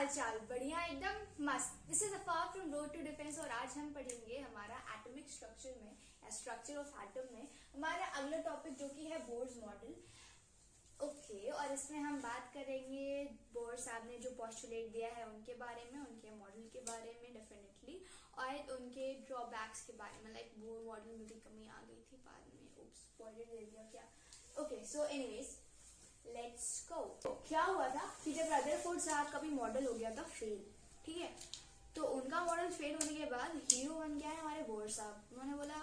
चाल? बढ़िया, एकदम मस्त। This is Afar from road to defence और आज हम पढ़ेंगे हमारा एटॉमिक स्ट्रक्चर में या स्ट्रक्चर ऑफ एटम में हमारा अगला टॉपिक जो कि है बोर्स मॉडल। ओके, और इसमें हम बात करेंगे बोर साहब ने जो पॉस्टुलेट दिया है उनके बारे में, उनके मॉडल के बारे में डेफिनेटली, और उनके ड्रॉबैक्स के बारे में। लाइक बोर मॉडल में भी कमी आ गई थी बाद में, उप्स स्पॉइलर दे दिया क्या। Okay, so anyways let's go. क्या हुआ था कि जब रदरफोर्ड साहब का भी मॉडल हो गया था फेल, ठीक है, तो उनका मॉडल फेल होने के बाद हीरो बन गया है हमारे बोर साहब। उन्होंने बोला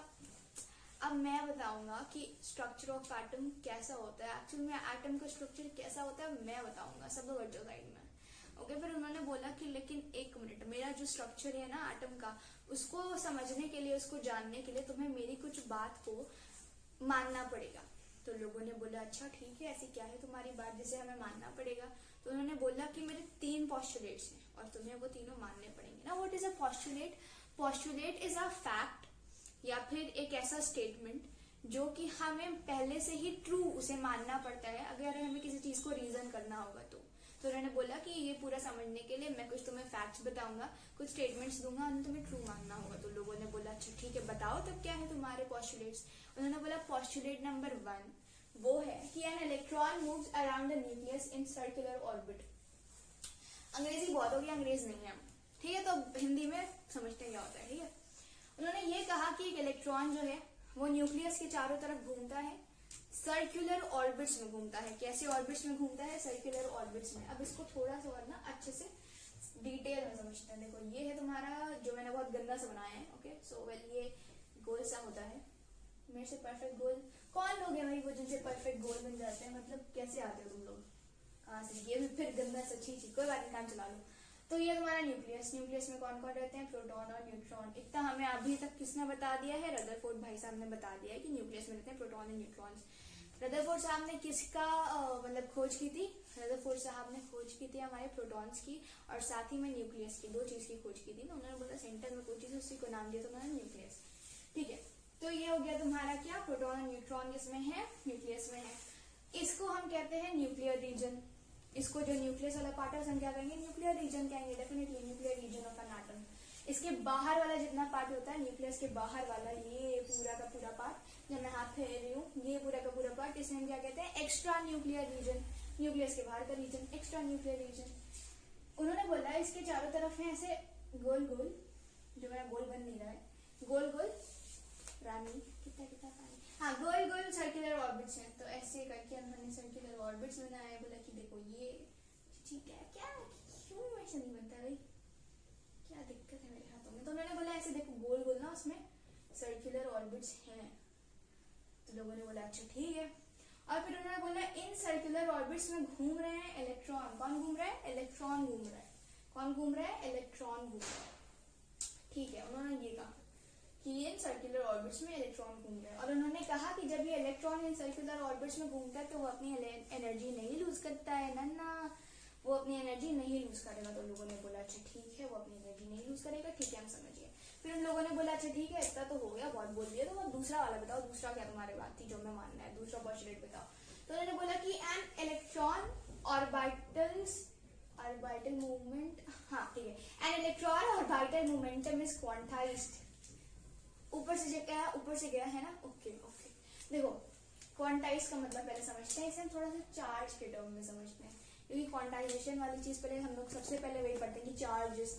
अब मैं बताऊंगा कि स्ट्रक्चर ऑफ एटम कैसा होता है, एक्चुअली में एटम का स्ट्रक्चर कैसा होता है मैं बताऊंगा, सब लोग हटो साइड में। ओके, फिर उन्होंने बोला कि लेकिन एक मिनट, मेरा जो स्ट्रक्चर है ना एटम का, उसको समझने के लिए, उसको जानने के लिए तुम्हें मेरी कुछ बात को मानना पड़ेगा। तो लोगों ने बोला अच्छा ठीक है, ऐसी क्या है तुम्हारी बात जिसे हमें मानना पड़ेगा। तो उन्होंने बोला कि मेरे 3 पॉस्टुलेट्स हैं और तुम्हें वो तीनों मानने पड़ेंगे ना। What is a postulate? Postulate is a fact या फिर एक ऐसा स्टेटमेंट जो कि हमें पहले से ही ट्रू उसे मानना पड़ता है अगर हमें किसी चीज को रीजन करना होगा तो। उन्होंने बोला कि ये पूरा समझने के लिए मैं कुछ तुम्हें फैक्ट्स बताऊंगा, कुछ स्टेटमेंट्स दूंगा, उन्हें तुम्हें ट्रू मानना होगा। तो लोगों ने बोला अच्छा ठीक है, बताओ तब क्या है तुम्हारे पॉस्टुलेट्स। उन्होंने बोला पॉस्टुलेट नंबर 1 वो है कि an electron moves around the nucleus in circular orbit. अंग्रेजी बहुत होगी, अंग्रेज नहीं है, ठीक है, तो हिंदी में समझते क्या होता है, ठीक है। उन्होंने ये कहा कि एक इलेक्ट्रॉन जो है वो न्यूक्लियस के चारों तरफ घूमता है, सर्कुलर ऑर्बिट्स में घूमता है। कैसे ऑर्बिट्स में घूमता है? सर्कुलर ऑर्बिट्स में। अब इसको थोड़ा सा और ना अच्छे से डिटेल में समझते हैं। देखो ये है तुम्हारा, जो मैंने बहुत गंदा सा बनाया है। ओके, सो वेल ये गोल सा होता है। मेरे से परफेक्ट गोल कौन लोग हैं भाई वो जिनसे परफेक्ट गोल बन जाते हैं? मतलब कैसे आते हो तुम लोग, कहाँ से? ये भी फिर गंदा सा, छी कोई बात नहीं, काम चला लो। तो ये तुम्हारा न्यूक्लियस। न्यूक्लियस में कौन कौन रहते हैं? प्रोटॉन और न्यूट्रॉन। इतना हमें अभी तक किसने बता दिया है? रदरफोर्ड भाई साहब ने बता दिया है कि न्यूक्लियस में रहते हैं प्रोटॉन और न्यूट्रॉन्स। रदरफोर्ड साहब ने किसका मतलब खोज की थी? रदरफोर्ड साहब ने खोज की थी हमारे प्रोटॉन्स की और साथ ही में न्यूक्लियस की, 2 चीज की खोज की थी ना। उन्होंने बोला सेंटर में कोई चीज, उसी को नाम दिया तो उन्होंने न्यूक्लियस, ठीक है। तो ये हो गया तुम्हारा क्या, प्रोटॉन और न्यूट्रॉन किसमें है? न्यूक्लियस में है। इसको हम कहते हैं न्यूक्लियर रीजन। इसको जो न्यूक्लियस वाला पार्ट है उसे हम क्या कहेंगे? न्यूक्लियर रीजन कहेंगे, definitely nuclear region of an atom. इसके बाहर वाला जितना पार्ट होता है न्यूक्लियस के बाहर वाला, ये पूरा का पूरा पार्ट, जब मैं हाथ फेर रही हूँ, ये पूरा का पूरा पार्ट, इसे हम क्या कहते हैं? Extra nuclear region. न्यूक्लियस के बाहर का रीजन एक्स्ट्रा न्यूक्लियर रीजन। उन्होंने बोला इसके चारों तरफ है ऐसे गोल गोल, जो मेरा गोल बन नहीं रहा है, गोल गोल रानी कितना कितना पानी, हाँ, गोल गोल सर्कुलर ऑर्बिट्स हैं। तो ऐसे करके उन्होंने सर्कुलर ऑर्बिट्स बनाया। बोला कि देखो ये ठीक है, क्या क्यों ऐसे नहीं बनता भाई, क्या दिक्कत है मेरे हाथों में? तो उन्होंने बोला ऐसे देखो गोल गोल ना उसमें सर्कुलर ऑर्बिट्स हैं। तो लोगों ने बोला अच्छा ठीक है, और फिर उन्होंने बोला इन सर्कुलर ऑर्बिट्स में घूम रहे हैं इलेक्ट्रॉन। कौन घूम रहा है? इलेक्ट्रॉन घूम रहा है। कौन घूम रहा है? इलेक्ट्रॉन घूम रहा है, ठीक है। उन्होंने ये कहा कि इन सर्कुलर ऑर्बिट्स में इलेक्ट्रॉन घूम रहे हैं, और उन्होंने कहा कि जब ये इलेक्ट्रॉन इन सर्कुलर ऑर्बिट्स में घूमता है तो वो अपनी एनर्जी नहीं लूज करता है, नन्ना, वो अपनी एनर्जी नहीं लूज करेगा। तो लोगों ने बोला अच्छा ठीक है, वो अपनी एनर्जी नहीं लूज करेगा, ठीक है, हम समझिए। फिर उन लोगों ने बोला अच्छा ठीक है, इतना तो हो गया, बहुत बोल दिया, तो वो दूसरा वाला बताओ, दूसरा क्या तुम्हारी बात थी जो मैं मानना है, दूसरा पॉस्टुलेट बताओ। तो उन्होंने बोला कि एन इलेक्ट्रॉन ऑर्बिटल मूवमेंट, हाँ ठीक है, an electron orbital momentum is quantized. ऊपर से गया, ऊपर से गया है ना। ओके ओके, देखो क्वांटाइज का मतलब पहले समझते हैं, इसे हम थोड़ा सा चार्ज के टर्म में समझते हैं, क्योंकि क्वांटाइजेशन वाली चीज पहले हम लोग सबसे पहले वही पढ़ते हैं कि चार्ज इज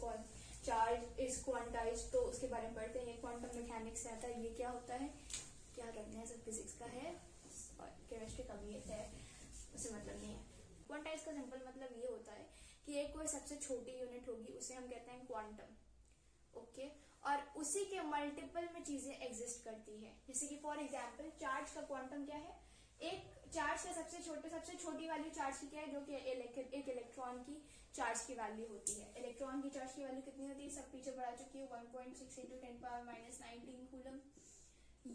क्वांटाइज, तो उसके बारे में पढ़ते हैं। ये क्वांटम मैकेनिक्स से आता है। ये क्या होता है, क्या कहते हैं, सब फिजिक्स का है और केमिस्ट्री का भी है, उसे मतलब नहीं है। क्वांटाइज का सिंपल मतलब ये होता है कि एक कोई सबसे छोटी यूनिट होगी, उसे हम कहते हैं क्वांटम। ओके, और उसी के मल्टीपल में चीजें एग्जिस्ट करती है। जैसे कि फॉर एग्जांपल चार्ज का क्वांटम क्या है? एक चार्ज का सबसे छोटी वैल्यू चार्ज की क्या है? जो कि एक इलेक्ट्रॉन की चार्ज की वैल्यू होती है। इलेक्ट्रॉन की चार्ज की वैल्यू कितनी होती है? सब पीछे बढ़ा चुकी है, 1.6 × 10⁻⁻19 कूलम।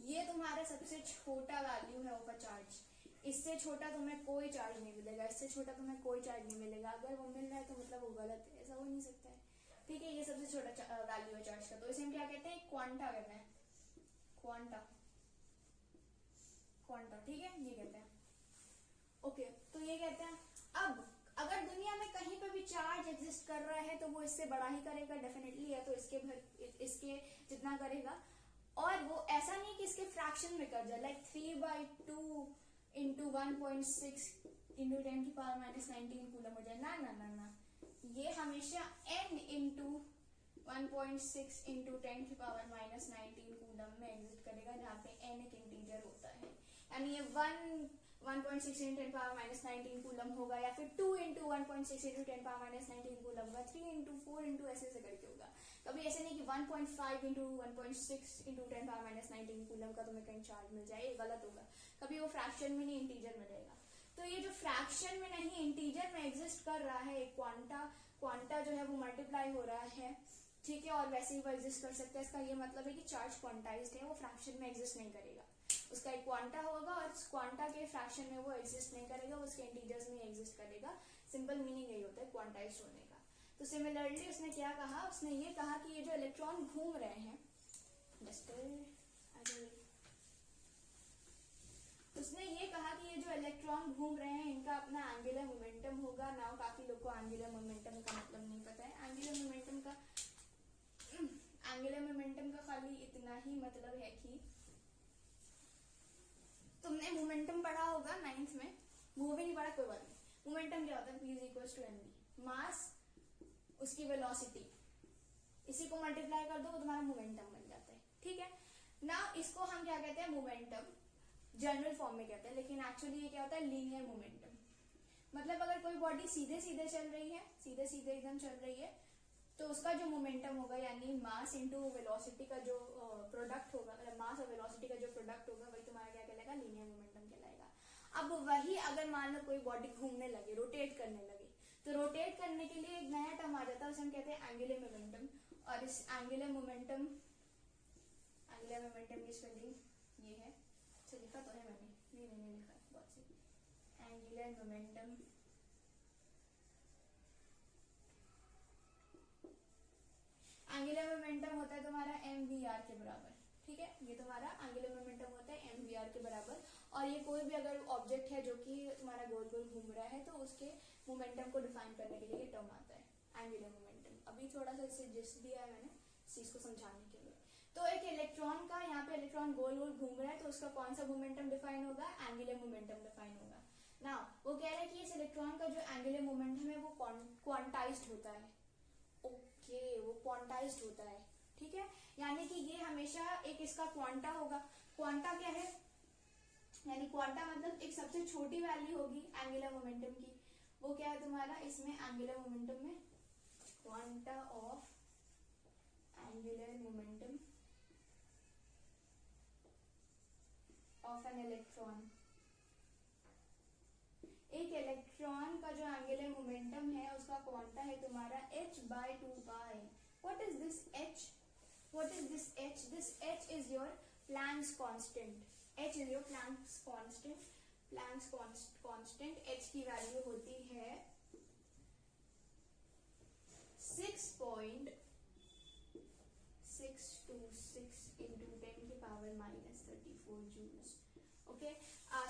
ये तुम्हारा सबसे छोटा वैल्यू है ऑफ अ चार्ज। इससे छोटा तुम्हें कोई चार्ज नहीं मिलेगा, इससे छोटा तुम्हें कोई चार्ज नहीं मिलेगा। अगर वो मिल रहा है तो मतलब वो गलत है, ऐसा हो नहीं सकता है, ठीक है। ये सबसे छोटा वैल्यू है चार्ज का, तो इसे हम क्या कहते हैं? क्वांटा कहते हैं, क्वांटा, ठीक है, ये कहते हैं। ओके, तो ये कहते हैं। अब अगर दुनिया में कहीं पे भी चार्ज एग्जिस्ट कर रहा वो इससे बड़ा ही करेगा डेफिनेटली, या तो इसके जितना करेगा। और वो ऐसा नहीं कि इसके फ्रैक्शन में कर जाए, लाइक 3/2 इंटू 1.6 इंटू 10⁻⁻19 कूलम हो जाए, ना ना ना ना, ये हमेशा n इंटू 1.6 इंटू 10⁻⁻19 कूलम में एग्जिस्ट करेगा, जहाँ पे n एक इंटीजर होता है। यानी ये 1.6 इंटू 10⁻⁻19 कूलम होगा, या फिर 2 इंटू 1.6 इंटू 10⁻⁻19 कूलम होगा, 3 इंटू 4 इंटू ऐसे करके होगा। कभी ऐसे नहीं कि 1.5 इंटू 1.6 इंटू 10⁻⁻19 कूलम का तुम्हें कहीं चार्ज मिल जाए, ये गलत होगा। कभी वो फ्रैक्शन में नहीं, इंटीजर में रहेगा। तो ये जो फ्रैक्शन में नहीं इंटीजर में एग्जिस्ट कर रहा है, क्वांटा जो है वो मल्टीप्लाई हो रहा है, ठीक है, और वैसे ही वो एग्जिस्ट कर सकता है। इसका ये मतलब है कि चार्ज क्वांटाइज्ड है, वो फ्रैक्शन में एग्जिस्ट नहीं करेगा। उसका एक क्वांटा होगा और क्वांटा के फ्रैक्शन में वो एग्जिस्ट नहीं करेगा, उसके इंटीजर्स में एग्जिस्ट करेगा। सिंपल मीनिंग यही होता है क्वांटाइज्ड होने का। तो सिमिलरली उसने क्या कहा, उसने ये कहा कि ये जो इलेक्ट्रॉन घूम रहे हैं, उसने ये कहा कि ये जो इलेक्ट्रॉन घूम रहे हैं इनका अपना एंगुलर मोमेंटम होगा। नाउ काफी लोग को एंगुलर मोमेंटम का मतलब नहीं पता है। एंगुलर मोमेंटम का खाली इतना ही मतलब है कि तुमने मोमेंटम पढ़ा होगा 9th में, वो भी नहीं पढ़ा कोई बात नहीं। मोमेंटम क्या होता है, P = mv, मास उसकी वेलोसिटी, इसी को मल्टीप्लाई कर दो वो तुम्हारा मोमेंटम बन जाता है, ठीक है ना। इसको हम क्या कहते हैं, मोमेंटम जनरल फॉर्म में कहते हैं, लेकिन एक्चुअली ये क्या होता है, लीनियर मोमेंटम। मतलब अगर कोई बॉडी सीधे सीधे चल रही है, सीधे सीधे एकदम चल रही है, तो उसका जो मोमेंटम होगा यानी मास इंटू वेलोसिटी का जो प्रोडक्ट होगा, मतलब मास और वेलोसिटी का जो प्रोडक्ट होगा वही तुम्हारा क्या कहलाएगा, लीनियर मोमेंटम कहलाएगा। अब वही अगर मान लो कोई बॉडी घूमने लगे, रोटेट करने लगे, तो रोटेट करने के लिए एक नया टर्म आ जाता है, उसे हम कहते हैं एंगुलर मोमेंटम। और इस एंगुलर मोमेंटम की स्पेलिंग ये है, अच्छा लिखा तो है मैंने, नहीं लिखा, बहुत सही। एंगुलर मोमेंटम होता है तुम्हारा mvr के बराबर, ठीक है। ये तुम्हारा एंगुलर मोमेंटम होता है mvr के बराबर। और ये कोई भी अगर ऑब्जेक्ट है जो कि तुम्हारा गोल गोल घूम रहा है, तो उसके मोमेंटम को डिफाइन करने के लिए टर्म आता है एंगुलर मोमेंटम। अभी थोड़ा सा इसे जिस दिया है मैंने इस चीज को समझाने के लिए। तो एक इलेक्ट्रॉन का, यहाँ पे इलेक्ट्रॉन गोल गोल घूम रहा है, तो उसका कौन सा मोमेंटम डिफाइन होगा, एंगुलर मोमेंटम डिफाइन होगा। ना वो कह रहे हैं कि इस इलेक्ट्रॉन का जो एंगुलर मोमेंटम है वो क्वांटाइज्ड होता है। ओके, वो क्वांटाइज्ड होता है, ठीक है। यानी कि ये हमेशा एक इसका क्वांटा होगा। क्वांटा क्या है, यानी क्वांटा मतलब एक सबसे छोटी वैल्यू होगी एंगुलर मोमेंटम की, वो क्या है तुम्हारा, इसमें एंगुलर मोमेंटम में quanta of angular momentum of an electron. एक इलेक्ट्रॉन का जो एंगुलर मोमेंटम है उसका क्वांटा है तुम्हारा h/2π। What is this h? This h is your Planck's constant. h is your Planck's constant. h की वैल्यू होती है 6.626 into 10⁻⁻34 joules. Okay,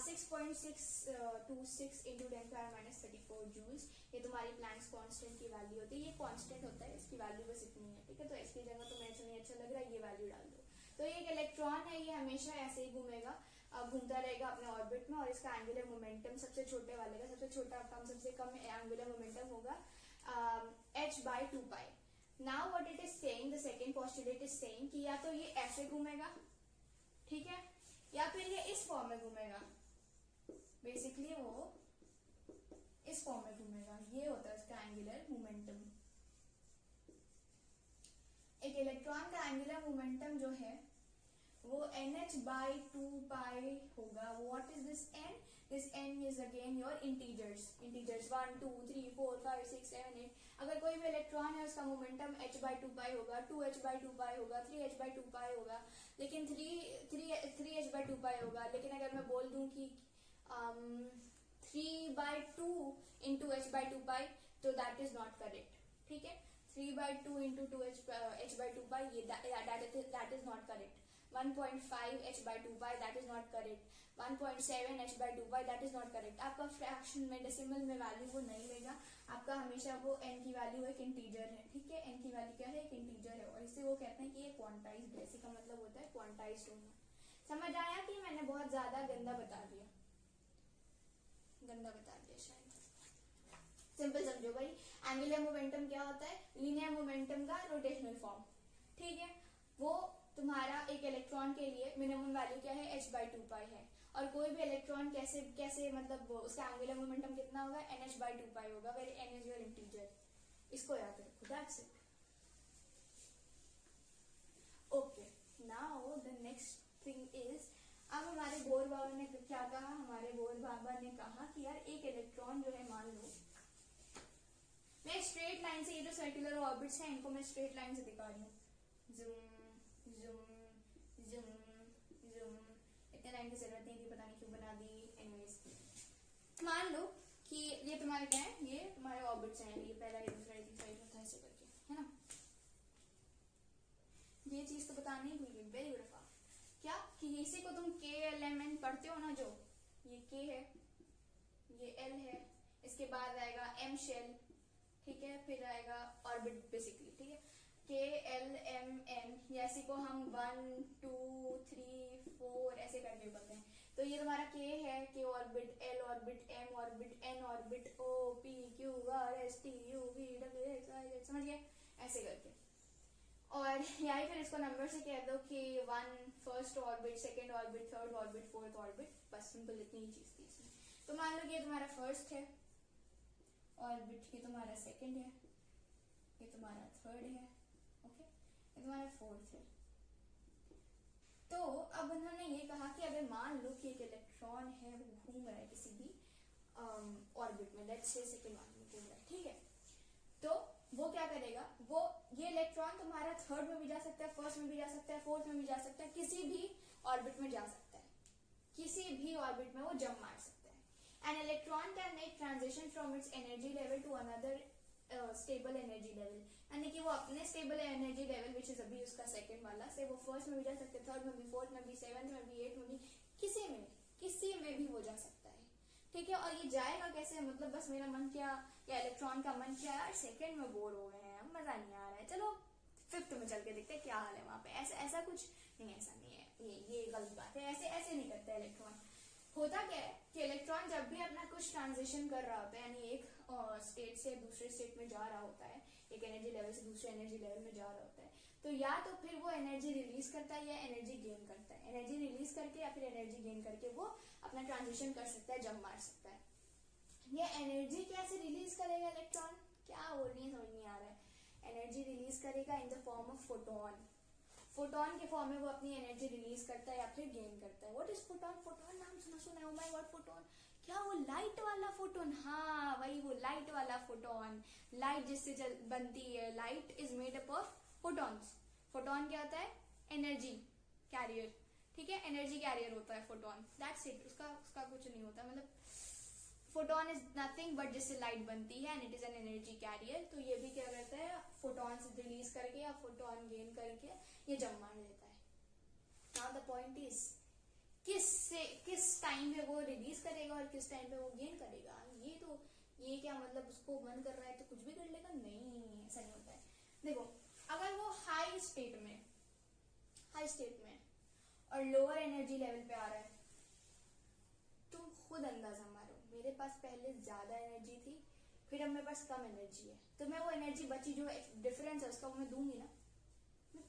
6.626 into 10⁻⁻34 joules ये तुम्हारी प्लैंक्स कांस्टेंट की वैल्यू होती है। ये कांस्टेंट होता है, इसकी वैल्यू बस इतनी है, ठीक है। तो इसकी जगह तुम्हें ऐसा नहीं अच्छा लग रहा है, ये वैल्यू डाल दो। तो ये एक इलेक्ट्रॉन है, ये हमेशा ऐसे ही घूमेगा, घूमता रहेगा अपने ऑर्बिट में, और इसका एंगुलर मोमेंटम सबसे छोटे वाले का, सबसे छोटा कम सबसे कम एंगुलर मोमेंटम होगा h/2π। Now what it is saying, the second postulate is saying कि या तो ये ऐसे घूमेगा, ठीक है, या फिर ये इस फॉर्म में घूमेगा। बेसिकली वो इस फॉर्म में घूमेगा, ये होता है इसका एंगुलर मोमेंटम। एक इलेक्ट्रॉन का एंगुलर मोमेंटम जो है वो nh/2π होगा। What is this n? This n is again your integers 1 2 3 4 5 6 7 8। अगर कोई भी इलेक्ट्रॉन है उसका मोमेंटम h/2π होगा, 2h/2π होगा, 3h/2π होगा, लेकिन 3h/2π होगा। लेकिन अगर मैं बोल दूं कि 3/2 into h/2π, तो दैट इज नॉट करेक्ट, ठीक है। 3/2 into 2h/2π ये that is not correct. 1.5 h/2π that is not correct. 1.7 h/2π that is not correct. आपका फ्रैक्शन में, डेसिमल में वैल्यू वो नहीं लेगा, आपका हमेशा वो n की वैल्यू एक इंटीजर है, ठीक है, n की वैल्यू क्या है, एक इंटीजर है, और इसे वो कहते हैं कि ये क्वांटाइज्ड है। इसी का मतलब होता है क्वांटाइज्ड होना। समझ आया कि मैंने बहुत ज्यादा गंदा बता दिया, शायद। सिंपल समझो भाई, एंगुलर मोमेंटम क्या होता है, लीनियर मोमेंटम का रोटेशनल फॉर्म, ठीक है। वो तुम्हारा एक इलेक्ट्रॉन के लिए मिनिमम वैल्यू क्या है, h/2π है, और कोई भी इलेक्ट्रॉन कैसे कैसे मतलब उसका एंगुलर मोमेंटम कितना होगा, nh/2π होगा, where n is your integer. इसको याद रखो, that's it. Okay, now the next thing is, अब हमारे बोर बाबा ने क्या कहा, हमारे बोर बाबा ने कहा कि यार एक इलेक्ट्रॉन जो है, मान लो मैं स्ट्रेट लाइन से, ये जो सर्कुलर ऑर्बिट्स हैं इनको मैं स्ट्रेट लाइन से दिखा रही हूँ, ज़ूम ज़ूम ज़ूम ज़ूम, इतने लाइन की जरूरत नहीं थी, पता नहीं क्यों बना दी। एनीवेज, मान लो कि ये तुम्हारे क्या है, ये तुम्हारे ऑर्बिट्स हैं, ये पहला, ये दूसरा, ये तीसरा, ये चौथा, ऐसे करके, है ना। ये चीज तो बतानी भूल, वेरी गुड। क्या कि इसी को तुम KLMN पढ़ते हो ना, जो ये K है, ये L है, इसके बाद आएगा M शेल, ठीक है, फिर आएगा ऑर्बिट बेसिकली, ठीक है, KLMN, ऐसे को हम 1 2 3 4 ऐसे करके बोलते हैं। तो ये तुम्हारा K है, K orbit, L orbit, M orbit, N orbit, O P Q R S T U V W X Y Z, समझ गए, ऐसे करके। और यही फिर इसको नंबर से कह दो कि 1 first orbit, second orbit, third orbit, fourth orbit, बस सिंपल इतनी ही चीज थी इसमें। तो मान लो कि ये तुम्हारा फर्स्ट है ऑर्बिट, ये तुम्हारा सेकेंड है, ये तुम्हारा थर्ड है, ओके, ये तुम्हारा फोर्थ है। तो अब उन्होंने ये कहा कि अगर मान लो कि एक इलेक्ट्रॉन है वो घूम रहा है किसी भी ऑर्बिट में, लेट्स से सेकेंड ऑर्बिट में घूम रहा है, ठीक है, तो वो क्या करेगा, वो ये इलेक्ट्रॉन तुम्हारा थर्ड में भी जा सकता है, फर्स्ट में भी जा सकता है, फोर्थ में भी जा सकता है, किसी भी ऑर्बिट में जा सकता है, किसी भी ऑर्बिट में वो जंप मार सकता है। An electron can make transition from its energy level to another stable energy level, यानी कि वो अपने stable energy level which is अभी उसका सेकंड वाला से वो फर्स्ट में भी जा सकते हैं, थर्ड में भी, फोर्थ में भी, सेवेंथ में भी, एट में भी, किसी में भी वो जा सकता है, ठीक है। और ये जाएगा कैसे, मतलब बस मेरा मन क्या, या इलेक्ट्रॉन का मन क्या, यार सेकंड में बोर हो गए हैं, मजा नहीं आ रहा है, चलो फिफ्थ में चल के देखते हैं क्या हाल है वहां पे, ऐसा कुछ नहीं, ऐसा नहीं है, ये गलत बात है, ऐसे नहीं करता इलेक्ट्रॉन। होता क्या है कि इलेक्ट्रॉन जब भी अपना कुछ ट्रांजिशन कर रहा होता है, यानी एक स्टेट से दूसरे स्टेट में जा रहा होता है, एक एनर्जी लेवल से दूसरे एनर्जी लेवल में जा रहा होता है, तो या तो फिर वो एनर्जी रिलीज करता है या एनर्जी गेन करता है, एनर्जी रिलीज करके या फिर एनर्जी गेन करके वो अपना ट्रांजिशन कर सकता है, जंप मार सकता है। ये एनर्जी कैसे रिलीज करेगा इलेक्ट्रॉन, क्या बोल रही है समझ नहीं आ रहा है। एनर्जी रिलीज करेगा in the form of photon, photon के फॉर्म में वो अपनी एनर्जी रिलीज करता है या फिर गेन करता है। व्हाट इज फोटोन, फोटोन नाम सुना है, ओ माय गॉड, फोटोन, क्या वो लाइट वाला फोटोन, हाँ वही वो लाइट वाला फोटोन, लाइट जिससे बनती है, light is made up of photons. Photon क्या होता है, एनर्जी कैरियर, ठीक है, एनर्जी कैरियर होता है फोटोन, दैट्स इट, उसका कुछ नहीं होता, मतलब फोटोन इज नथिंग बट जिससे लाइट बनती है and it is an energy carrier. तो ये भी क्या करता है, फोटोन रिलीज करके या फोटोन गेन करके ये जंप मार देता है। नाउ द पॉइंट इज किस टाइम पे वो रिलीज करेगा और किस टाइम पे वो गेन करेगा, ये क्या मतलब उसको मन कर रहा है तो कुछ भी कर लेगा, नहीं ऐसा नहीं होता है। देखो अगर वो हाई स्टेट में और लोअर एनर्जी लेवल पे आ रहा है, तुम खुद अंदाजा मारो, मेरे पास पहले ज्यादा एनर्जी थी, फिर अब मेरे पास कम एनर्जी है, तो मैं वो एनर्जी बची जो डिफरेंस है उसका वो मैं दूंगी ना,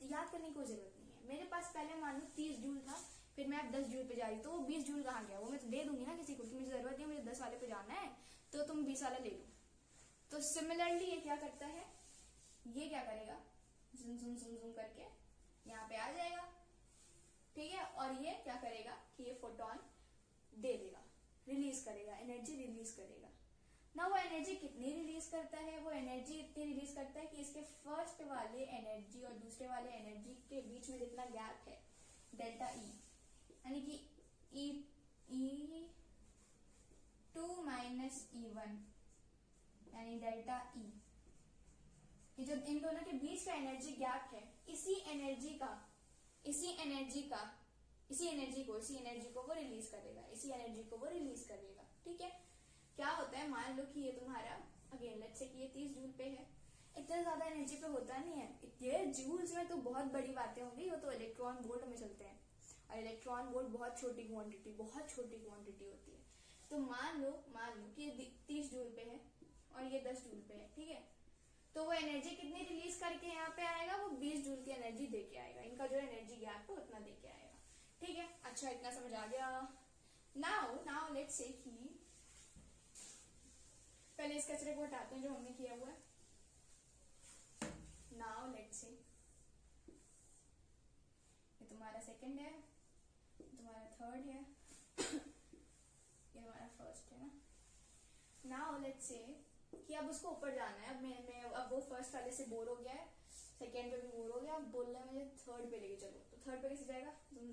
याद करने की कोई जरूरत नहीं है। मेरे पास पहले मान लो 30 जूल था, फिर मैं अब 10 जूल पे जा रही, तो वो 20 जूल कहाँ गया, वो मैं तो दे दूंगी ना किसी को, कि मुझे जरूरत नहीं, मुझे 10 वाले पे जाना है तो तुम 20 वाला ले लो। तो सिमिलरली ये क्या करता है, ये क्या करेगा, जुम जुम जुम जुम करके यहाँ पे आ जाएगा, ठीक है, और ये क्या करेगा कि ये फोटोन दे देगा, रिलीज करेगा, एनर्जी रिलीज करेगा ना। वो एनर्जी कितनी रिलीज करता है, वो एनर्जी इतनी रिलीज करता है कि इसके फर्स्ट वाले एनर्जी और दूसरे वाले एनर्जी के बीच में जितना गैप है डेल्टा ई, यानी कि E2 माइनस E1 यानी डेल्टा ई, ये जो इन दोनों के बीच का एनर्जी गैप है, इसी एनर्जी को वो रिलीज करेगा, ठीक है। क्या होता है, मान लो कि ये तुम्हारा अगेन लेट्स इतने ज़्यादा एनर्जी पे होता नहीं है। ये जूल्स में तो बहुत बड़ी बातें होंगी, वो तो इलेक्ट्रॉन वोल्ट में चलते हैं, और इलेक्ट्रॉन वोल्ट बहुत छोटी क्वांटिटी होती है। तो मान लो कि ये 30 जूल पे है और ये 10 जूल पे है, ठीक है, तो वो एनर्जी कितनी रिलीज करके यहाँ पे आएगा, वो 20 जूल की एनर्जी दे के आएगा। इनका जो एनर्जी गैप है उतना दे के आएगा, ठीक है। अच्छा, इतना समझ आ गया। नाउ लेट्स से कि पहले इस कचरे को हटाते हैं जो हमने किया हुआ है। नाउ लेट्स से ये तुम्हारा सेकंड है, तुम्हारा थर्ड है, ये हमारा फर्स्ट है ना। नाउ लेट्स से कि अब उसको ऊपर जाना है। अब वो फर्स्ट वाले से बोर हो गया है, सेकेंड पे भी बोर हो गया, अब बोलना है मुझे थर्ड पे लेके चलो। तो थर्ड पे कैसे जाएगा, जुम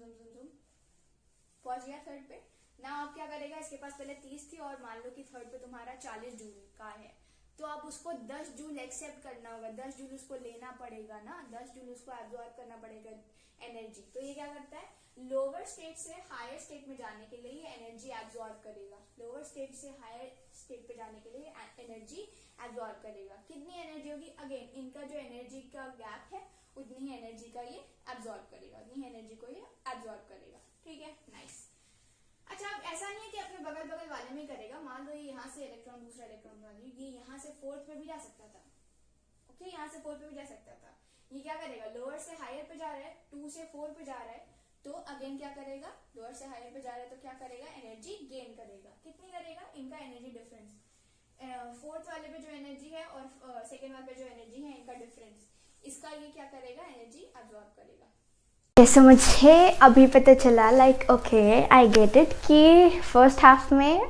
पहुंच गया थर्ड पे ना। अब क्या करेगा, इसके पास पहले 30 थी और मान लो कि थर्ड पे तुम्हारा 40 जूल का है, तो अब उसको 10 जूल एक्सेप्ट करना होगा, 10 जूल उसको लेना पड़ेगा ना, 10 जूल उसको एब्जॉर्ब करना पड़ेगा एनर्जी। तो ये क्या करता है, लोअर स्टेट से हायर स्टेट में जाने के लिए एनर्जी एब्जॉर्ब करेगा, लोअर स्टेट से हायर स्टेट पे जाने के लिए एनर्जी एब्जॉर्ब करेगा। कितनी एनर्जी होगी, अगेन इनका जो एनर्जी का गैप है उतनी ही एनर्जी का ये एब्जॉर्ब करेगा, उतनी एनर्जी को ये एब्जॉर्ब करेगा, ठीक है, नाइस। अच्छा, अब ऐसा नहीं है कि अपने बगल वाले में करेगा। मान लो ये यहाँ से इलेक्ट्रॉन दूसरा इलेक्ट्रॉन बना ली, ये यहाँ से फोर्थ पे भी जा सकता था, ओके, यहाँ से फोर्थ पे भी जा सकता था। ये क्या करेगा, लोअर से हायर पे जा रहा है, 2 से 4 पे जा रहा है, तो अगेन क्या करेगा, लोअर से हायर पे जा रहा है तो क्या करेगा, एनर्जी गेन करेगा। कितनी करेगा, इनका एनर्जी डिफरेंस, फोर्थ वाले पे जो एनर्जी है और सेकेंड वाले पे जो एनर्जी है, इनका डिफरेंस, इसका ये क्या करेगा, एनर्जी एब्जॉर्ब करेगा। जैसे मुझे अभी पता चला, like okay I get it, कि फर्स्ट हाफ में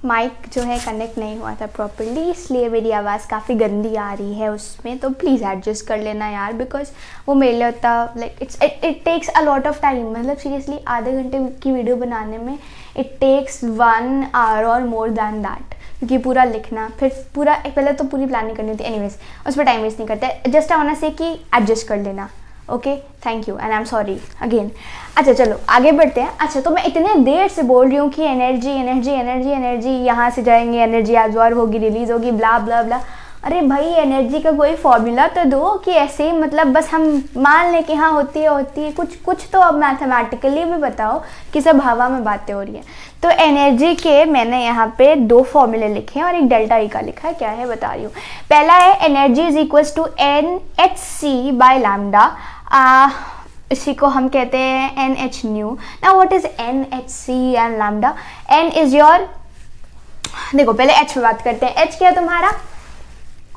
माइक जो है कनेक्ट नहीं हुआ था प्रॉपर्ली, इसलिए मेरी आवाज़ काफ़ी गंदी आ रही है उसमें, तो प्लीज़ एडजस्ट कर लेना यार, बिकॉज वो मेरे लिए होता like it takes a lot of time. मतलब सीरियसली आधे घंटे की वीडियो बनाने में इट टेक्स 1 आवर और मोर दैन दैट, क्योंकि पूरा लिखना, फिर पूरा पहले तो पूरी प्लानिंग करनी होती है, एनीवेज उस पर टाइम वेस्ट नहीं करते। जस्ट आई वांट टू से कि एडजस्ट कर लेना, okay, thank you and I am sorry again. अच्छा चलो आगे बढ़ते हैं। अच्छा, तो मैं इतने देर से बोल रही हूँ कि एनर्जी यहाँ से जाएंगे, एनर्जी एब्जॉर्ब होगी, रिलीज होगी, ब्ला ब्ला ब्ला। अरे भाई, एनर्जी का कोई फॉर्मूला तो दो, कि ऐसे ही मतलब बस हम मान लें कि हाँ होती है, कुछ तो अब मैथमेटिकली भी बताओ कि सब हवा में बातें हो रही हैं। तो एनर्जी के मैंने यहाँ पे 2 फॉर्मूले लिखे हैं और एक डेल्टा ई का लिखा है। क्या है बता रही हूँ। पहला है energy is equal to NhC by lambda, इसी को हम कहते हैं NH nu. Now what is NhC and lambda. N is your, देखो पहले H पे बात करते हैं। H क्या है तुम्हारा,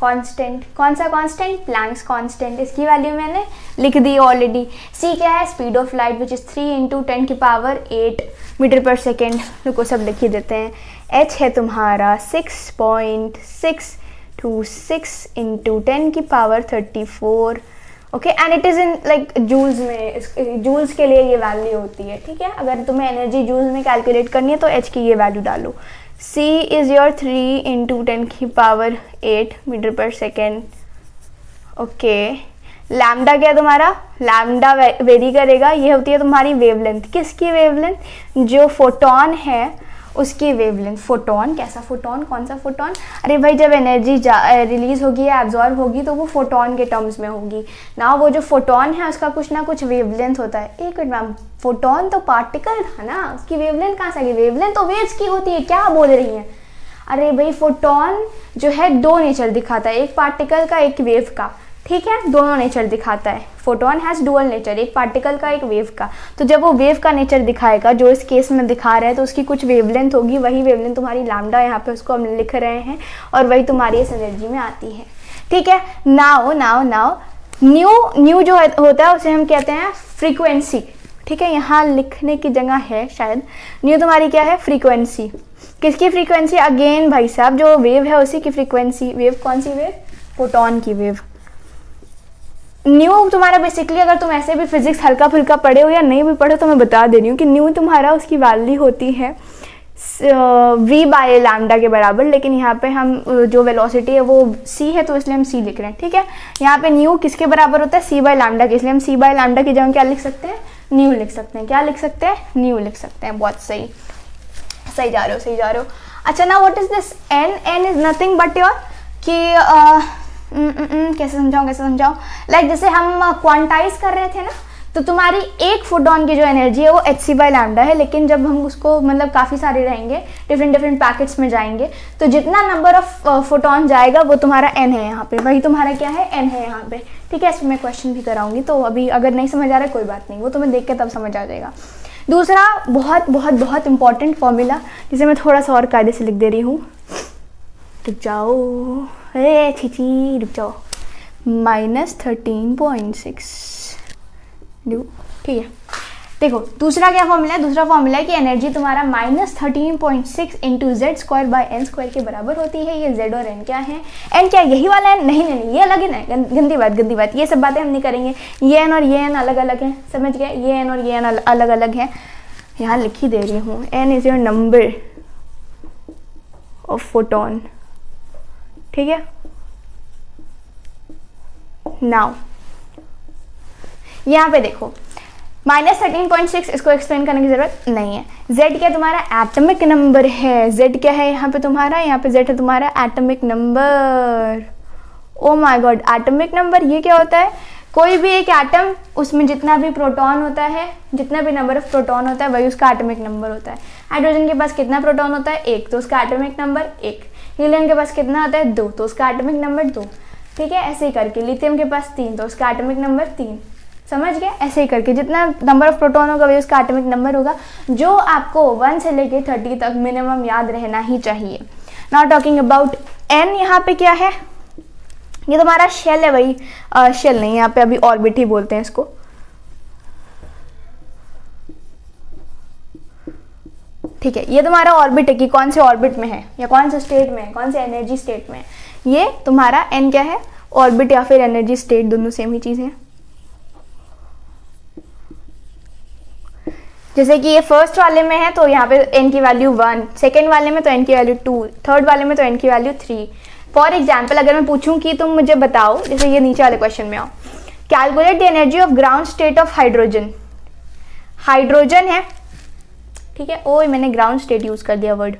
कांस्टेंट। कौन सा कांस्टेंट, प्लैंक्स कांस्टेंट, इसकी वैल्यू मैंने लिख दी ऑलरेडी। C क्या है, speed of light which is 3 × 10⁸ metre per second. रुको सब लिख ही देते हैं। H है तुम्हारा 6.626 × 10⁻34, okay, and it is in like joules में, जूल्स के लिए ये वैल्यू होती है, ठीक है। अगर तुम्हें एनर्जी जूल्स में कैलकुलेट करनी है तो H की ये वैल्यू डालो। C is your 3 × 10⁸ metre per second, okay. Lambda क्या है तुम्हारा, लैम्डा वेरी करेगा, ये होती है तुम्हारी वेवलेंथ। किसकी वेवलेंथ, जो फोटोन है उसकी वेवलेंथ। फोटोन कैसा फोटोन, कौन सा फोटोन, अरे भाई जब एनर्जी रिलीज होगी या एब्जॉर्ब होगी तो वो फोटोन के टर्म्स में होगी ना। वो जो फोटोन है उसका कुछ ना कुछ वेवलेंथ होता है। एक मिनट मैम, फोटोन तो पार्टिकल था ना, उसकी वेवलेंथ कहाँ से आ गई, वेवलेंथ तो वेव्स की होती है, क्या बोल रही हैं। अरे भाई फोटोन जो है 2 नेचर दिखाता है, एक पार्टिकल का एक वेव का, ठीक है, दोनों नेचर दिखाता है। फोटोन हैज़ डुअल नेचर, एक पार्टिकल का एक वेव का। तो जब वो वेव का नेचर दिखाएगा, जो इस केस में दिखा रहा है, तो उसकी कुछ वेवलेंथ होगी, वही वेवलेंथ तुम्हारी लैम्डा, यहाँ पे उसको हम लिख रहे हैं, और वही तुम्हारी इस एनर्जी में आती है, ठीक है। नाउ न्यू जो होता है उसे हम कहते हैं फ्रीक्वेंसी, ठीक है, यहाँ लिखने की जगह है शायद। न्यू तुम्हारी क्या है, फ्रीक्वेंसी। किसकी फ्रीक्वेंसी, अगेन भाई साहब जो वेव है उसी की फ्रीक्वेंसी। वेव कौन सी वेव, फोटोन की वेव। न्यू तुम्हारा बेसिकली, अगर तुम ऐसे भी फिजिक्स हल्का फुल्का पढ़े हो या नहीं भी पढ़े तो मैं बता दे रही हूँ कि न्यू तुम्हारा उसकी वैल्यू होती है v बाय लैम्डा के बराबर, लेकिन यहाँ पे हम जो वेलोसिटी है वो c है तो इसलिए हम c लिख रहे हैं, ठीक है। यहाँ पे न्यू किसके बराबर होता है, c बाय लैम्डा के, इसलिए हम c बाय लैम्डा की जगह क्या लिख सकते हैं, न्यू लिख सकते हैं। क्या लिख सकते हैं, न्यू लिख सकते हैं। बहुत सही, सही जा रहे हो। अच्छा ना, what is this n is nothing but your कि कैसे समझाऊं लाइक जैसे हम क्वांटाइज कर रहे थे ना, तो तुम्हारी एक फोटोन की जो एनर्जी है वो hc/λ है, लेकिन जब हम उसको मतलब काफ़ी सारे रहेंगे, डिफरेंट पैकेट्स में जाएंगे, तो जितना नंबर ऑफ फोटोन जाएगा वो तुम्हारा n है यहाँ पे, वही तुम्हारा क्या है n है यहाँ पे, ठीक है। इसमें मैं क्वेश्चन भी कराऊंगी, तो अभी अगर नहीं समझ आ रहा है कोई बात नहीं, वो तुम्हें देख के तब समझ आ जाएगा। दूसरा बहुत बहुत बहुत इंपॉर्टेंट फॉर्मूला, जिसे मैं थोड़ा सा और कायदे से लिख दे रही हूँ, रुक जाओ, छी रुक जाओ, -13.6, ठीक है। देखो दूसरा क्या फॉर्मूला है, दूसरा फॉर्मूला है कि एनर्जी तुम्हारा -13.6 इंटू z² के बराबर होती है। ये z और n क्या है, n क्या यही वाला है, नहीं, ये अलग है ना, गंदी बात, ये सब बातें हम नहीं करेंगे। ये n और ये n अलग अलग हैं, समझ गए, ये n और ये n अलग अलग हैं, यहाँ लिख ही दे रही हूँ। n is your number of photon, ठीक है। नाउ यहाँ पे देखो -13.6, इसको एक्सप्लेन करने की जरूरत नहीं है। z क्या तुम्हारा एटॉमिक नंबर है, z क्या है यहाँ पे तुम्हारा, यहाँ पे z है तुम्हारा atomic number. Oh my God, atomic number ये क्या होता है, कोई भी एक एटम, उसमें जितना भी प्रोटॉन होता है, जितना भी नंबर ऑफ प्रोटॉन होता है वही उसका एटॉमिक नंबर होता है। हाइड्रोजन के पास कितना प्रोटॉन होता है, 1, तो उसका एटॉमिक नंबर 1। हीलियम के पास कितना होता है, 2, तो उसका एटॉमिक नंबर 2, ठीक है। ऐसे ही करके लिथियम के पास 3, तो उसका एटॉमिक नंबर 3, समझ गए। ऐसे ही करके जितना नंबर ऑफ प्रोटॉन होगा वही उसका एटॉमिक नंबर होगा, जो आपको 1 से लेके 30 तक मिनिमम याद रहना ही चाहिए। नाउ टॉकिंग अबाउट n, यहाँ पे क्या है, ये तुम्हारा शेल है, वही शेल नहीं, यहाँ पे अभी ऑर्बिट ही बोलते हैं इसको, ठीक है। ये तुम्हारा ऑर्बिट है कि कौन से ऑर्बिट में है या कौन से स्टेट में है, कौन से एनर्जी स्टेट में है। ये तुम्हारा n क्या है, ऑर्बिट या फिर एनर्जी स्टेट, दोनों सेम ही चीज़ है। जैसे कि ये फर्स्ट वाले में है तो यहाँ पे n की वैल्यू 1, सेकेंड वाले में तो n की वैल्यू 2, थर्ड वाले में तो n की वैल्यू 3। फॉर एग्जाम्पल अगर मैं पूछूं कि तुम मुझे बताओ, जैसे ये नीचे वाले क्वेश्चन में आओ, calculate the energy of ground state of hydrogen. Hydrogen है, ठीक है। ओ मैंने ग्राउंड स्टेट यूज कर दिया वर्ड,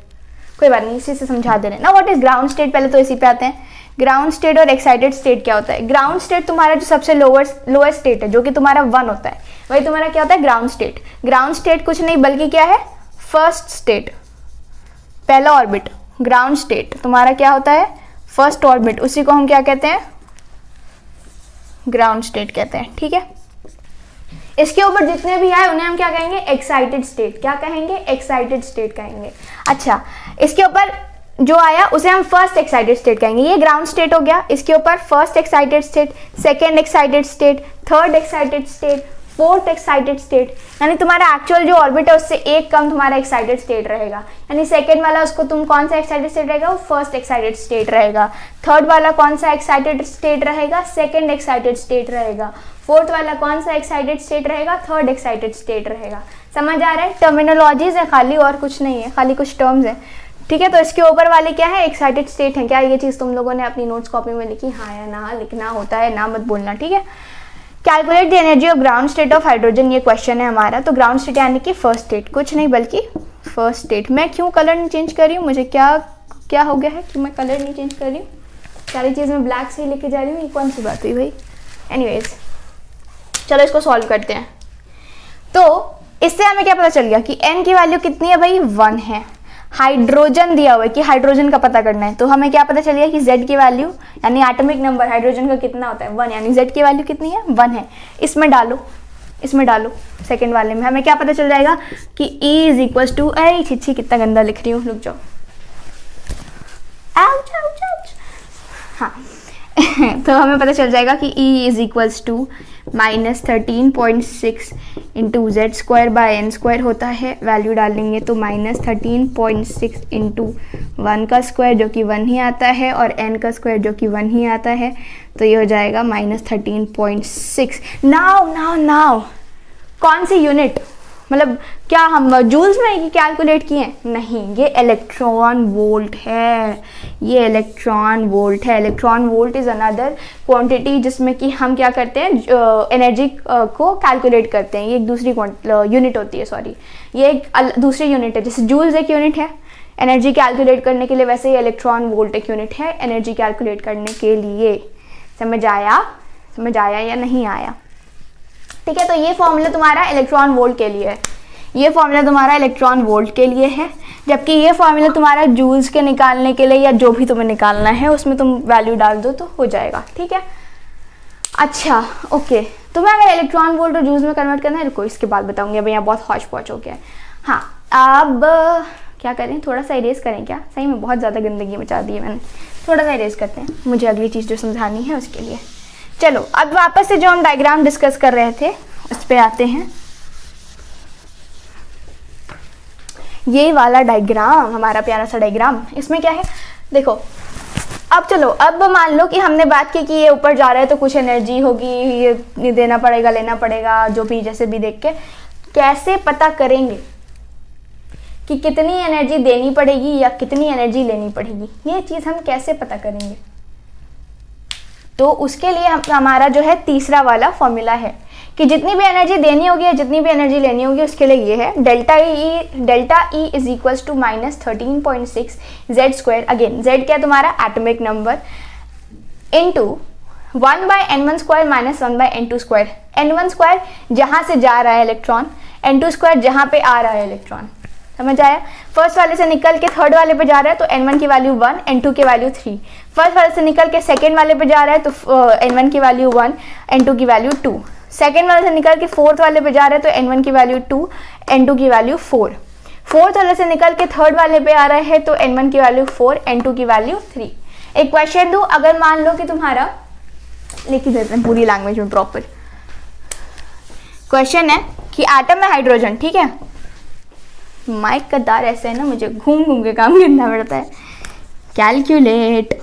कोई बात नहीं, इसी से समझा दे रहे हैं ना। व्हाट इज ग्राउंड स्टेट, पहले तो इसी पे आते हैं। ग्राउंड स्टेट और एक्साइटेड स्टेट क्या होता है। ग्राउंड स्टेट तुम्हारा जो सबसे लोएस्ट स्टेट है, जो कि तुम्हारा 1 होता है, वही तुम्हारा क्या होता है, ग्राउंड स्टेट। ग्राउंड स्टेट कुछ नहीं बल्कि क्या है, फर्स्ट स्टेट, पहला ऑर्बिट। ग्राउंड स्टेट तुम्हारा क्या होता है, फर्स्ट ऑर्बिट, उसी को हम क्या कहते हैं, ग्राउंड स्टेट कहते हैं, ठीक है। इसके ऊपर जितने भी आए उन्हें हम क्या कहेंगे, एक्साइटेड स्टेट। क्या कहेंगे, एक्साइटेड स्टेट कहेंगे। अच्छा, इसके ऊपर जो आया उसे हम फर्स्ट एक्साइटेड स्टेट कहेंगे। ये ग्राउंड स्टेट हो गया, इसके ऊपर first excited state, second excited state, third excited state, fourth excited state, यानी तुम्हारा एक्चुअल जो ऑर्बिट है उससे एक कम तुम्हारा एक्साइटेड स्टेट रहेगा। यानी सेकेंड वाला उसको तुम कौन सा एक्साइटेड स्टेट रहेगा, वो फर्स्ट एक्साइटेड स्टेट रहेगा। थर्ड वाला कौन सा एक्साइटेड स्टेट रहेगा, सेकेंड एक्साइटेड स्टेट रहेगा। फोर्थ वाला कौन सा एक्साइटेड स्टेट रहेगा, थर्ड एक्साइटेड स्टेट रहेगा। समझ आ रहा है, टर्मिनोलॉजीज है खाली, और कुछ नहीं है, खाली कुछ टर्म्स है, ठीक है। तो इसके ऊपर वाले क्या है, एक्साइटेड स्टेट है। क्या ये चीज़ तुम लोगों ने अपनी नोट्स कॉपी में लिखी, हाँ या ना लिखना होता है, ना मत बोलना, ठीक है। Calculate the energy of ground state of hydrogen, ये क्वेश्चन है हमारा। तो ग्राउंड स्टेट यानी कि फर्स्ट स्टेट, कुछ नहीं बल्कि फर्स्ट स्टेट। मैं क्यों कलर नहीं चेंज कर रही हूँ, मुझे क्या हो गया है कि मैं कलर नहीं चेंज कर रही हूँ, सारी चीज़ मैं ब्लैक से ही लेके जा रही हूँ, ये कौन सी बात हुई भाई। एनीवेज चलो इसको सॉल्व करते हैं। तो इससे हमें क्या पता चल गया कि n की वैल्यू कितनी है भाई, 1 है। हाइड्रोजन दिया हुआ है कि हाइड्रोजन का पता करना है, तो हमें क्या पता चल गया कि z की वैल्यू यानी एटॉमिक नंबर हाइड्रोजन का कितना होता है, 1, यानी z की वैल्यू कितनी है, 1 है। इसमें डालो सेकंड वाले में, हमें क्या पता चल जाएगा कि E इज इक्वल टू, अरे छिछी कितना गंदा लिख रही हूँ, रुक जाओ, हाँ तो हमें पता चल जाएगा कि E is equals to -13.6 into z²/n² होता है। वैल्यू डालेंगे तो -13.6 इंटू 1 का स्क्वायर जो कि 1 ही आता है, और n का स्क्वायर जो कि 1 ही आता है, तो ये हो जाएगा -13.6। नाउ कौन सी यूनिट, मतलब क्या हम जूल्स में ही कैलकुलेट किए हैं, नहीं, ये इलेक्ट्रॉन वोल्ट है, ये electron volt is another quantity जिसमें कि हम क्या करते हैं, एनर्जी को कैलकुलेट करते हैं। ये एक दूसरी यूनिट होती है, सॉरी, ये एक दूसरी यूनिट है। जैसे जूल्स एक यूनिट है एनर्जी कैलकुलेट करने के लिए, वैसे ही इलेक्ट्रॉन वोल्ट एक यूनिट है एनर्जी कैलकुलेट करने के लिए। समझ आया या नहीं आया? ठीक है, तो ये फॉर्मूला तुम्हारा इलेक्ट्रॉन वोल्ट के लिए है, ये फॉर्मूला तुम्हारा इलेक्ट्रॉन वोल्ट के लिए है, जबकि ये फॉर्मूला तुम्हारा जूल्स के निकालने के लिए या जो भी तुम्हें निकालना है उसमें तुम वैल्यू डाल दो तो हो जाएगा। ठीक है, अच्छा ओके, तुम्हें अगर इलेक्ट्रॉन वोल्ट और जूल्स में कन्वर्ट करना है, रुको इसके बाद बताऊंगी, अभी यहाँ बहुत हौच पौच हो गया है। हाँ, अब क्या करें, थोड़ा सा इरेज करें क्या? सही में बहुत ज़्यादा गंदगी मचा दी है मैंने, थोड़ा सा इरेज करते हैं, मुझे अगली चीज़ जो समझानी है उसके लिए। चलो अब वापस से जो हम डायग्राम डिस्कस कर रहे थे उस पर आते हैं। ये वाला डायग्राम, हमारा प्यारा सा डायग्राम, इसमें क्या है देखो। अब चलो, अब मान लो कि हमने बात की कि ये ऊपर जा रहा है तो कुछ एनर्जी होगी, ये देना पड़ेगा, लेना पड़ेगा, जो भी जैसे भी देख के कैसे पता करेंगे कि कितनी एनर्जी देनी पड़ेगी या कितनी एनर्जी लेनी पड़ेगी, ये चीज़ हम कैसे पता करेंगे? तो उसके लिए हमारा जो है तीसरा वाला फॉर्मूला है कि जितनी भी एनर्जी देनी होगी या जितनी भी एनर्जी लेनी होगी उसके लिए ये है delta E is equals to -13.6 Z square. Again Z क्या है तुम्हारा? Atomic number, into 1/n1 square minus 1/n2 square. n1 square जहाँ से जा रहा है इलेक्ट्रॉन, n2 स्क्वायर जहाँ पे आ रहा है इलेक्ट्रॉन। समझ आया? फर्स्ट वाले से निकल के थर्ड वाले पे जा रहा है तो n1 की वैल्यू 1, n2 की वैल्यू 3। फर्स्ट वाले से निकल के सेकेंड वाले पे जा रहा है तो n1 की वैल्यू 1, n2 की वैल्यू 2। सेकेंड वाले से निकल के फोर्थ वाले पे जा रहा है तो n1 की वैल्यू 2, n2 की वैल्यू 4। फोर्थ वाले से निकल के थर्ड वाले पे आ रहा है तो n1 की वैल्यू 4, n2 की वैल्यू 3। एक क्वेश्चन दूँ, अगर मान लो कि तुम्हारा, लिख देते हैं पूरी लैंग्वेज में प्रॉपर। क्वेश्चन है कि एटम में हाइड्रोजन, ठीक है, माइक का दार ऐसा है ना, मुझे घूम घूम के काम करना पड़ता है। कैलकुलेट,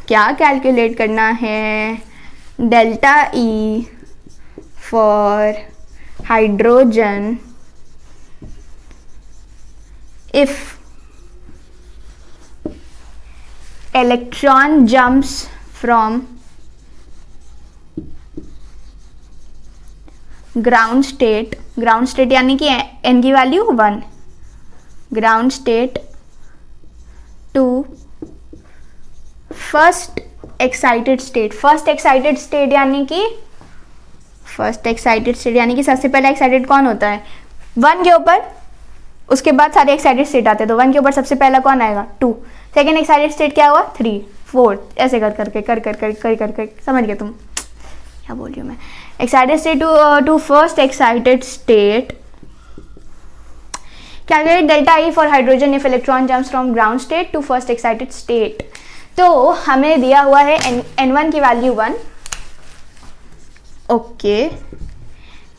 क्या कैलकुलेट करना है? Delta E for hydrogen if electron jumps from ground state यानी कि n की value 1, ground state to first excited state. First excited state यानी कि सबसे पहले एक्साइटेड कौन होता है? 1 के ऊपर, उसके बाद सारे एक्साइटेड स्टेट आते हैं, तो 1 के ऊपर सबसे पहला कौन आएगा? 2। सेकेंड एक्साइटेड स्टेट क्या हुआ? 3, 4, ऐसे कर करके समझ गए तुम क्या बोल रही हूँ मैं? Excited state to first excited state. Calculate delta E for hydrogen if electron jumps from ground state to first excited state. तो हमें दिया हुआ है n1 की वैल्यू 1, ओके,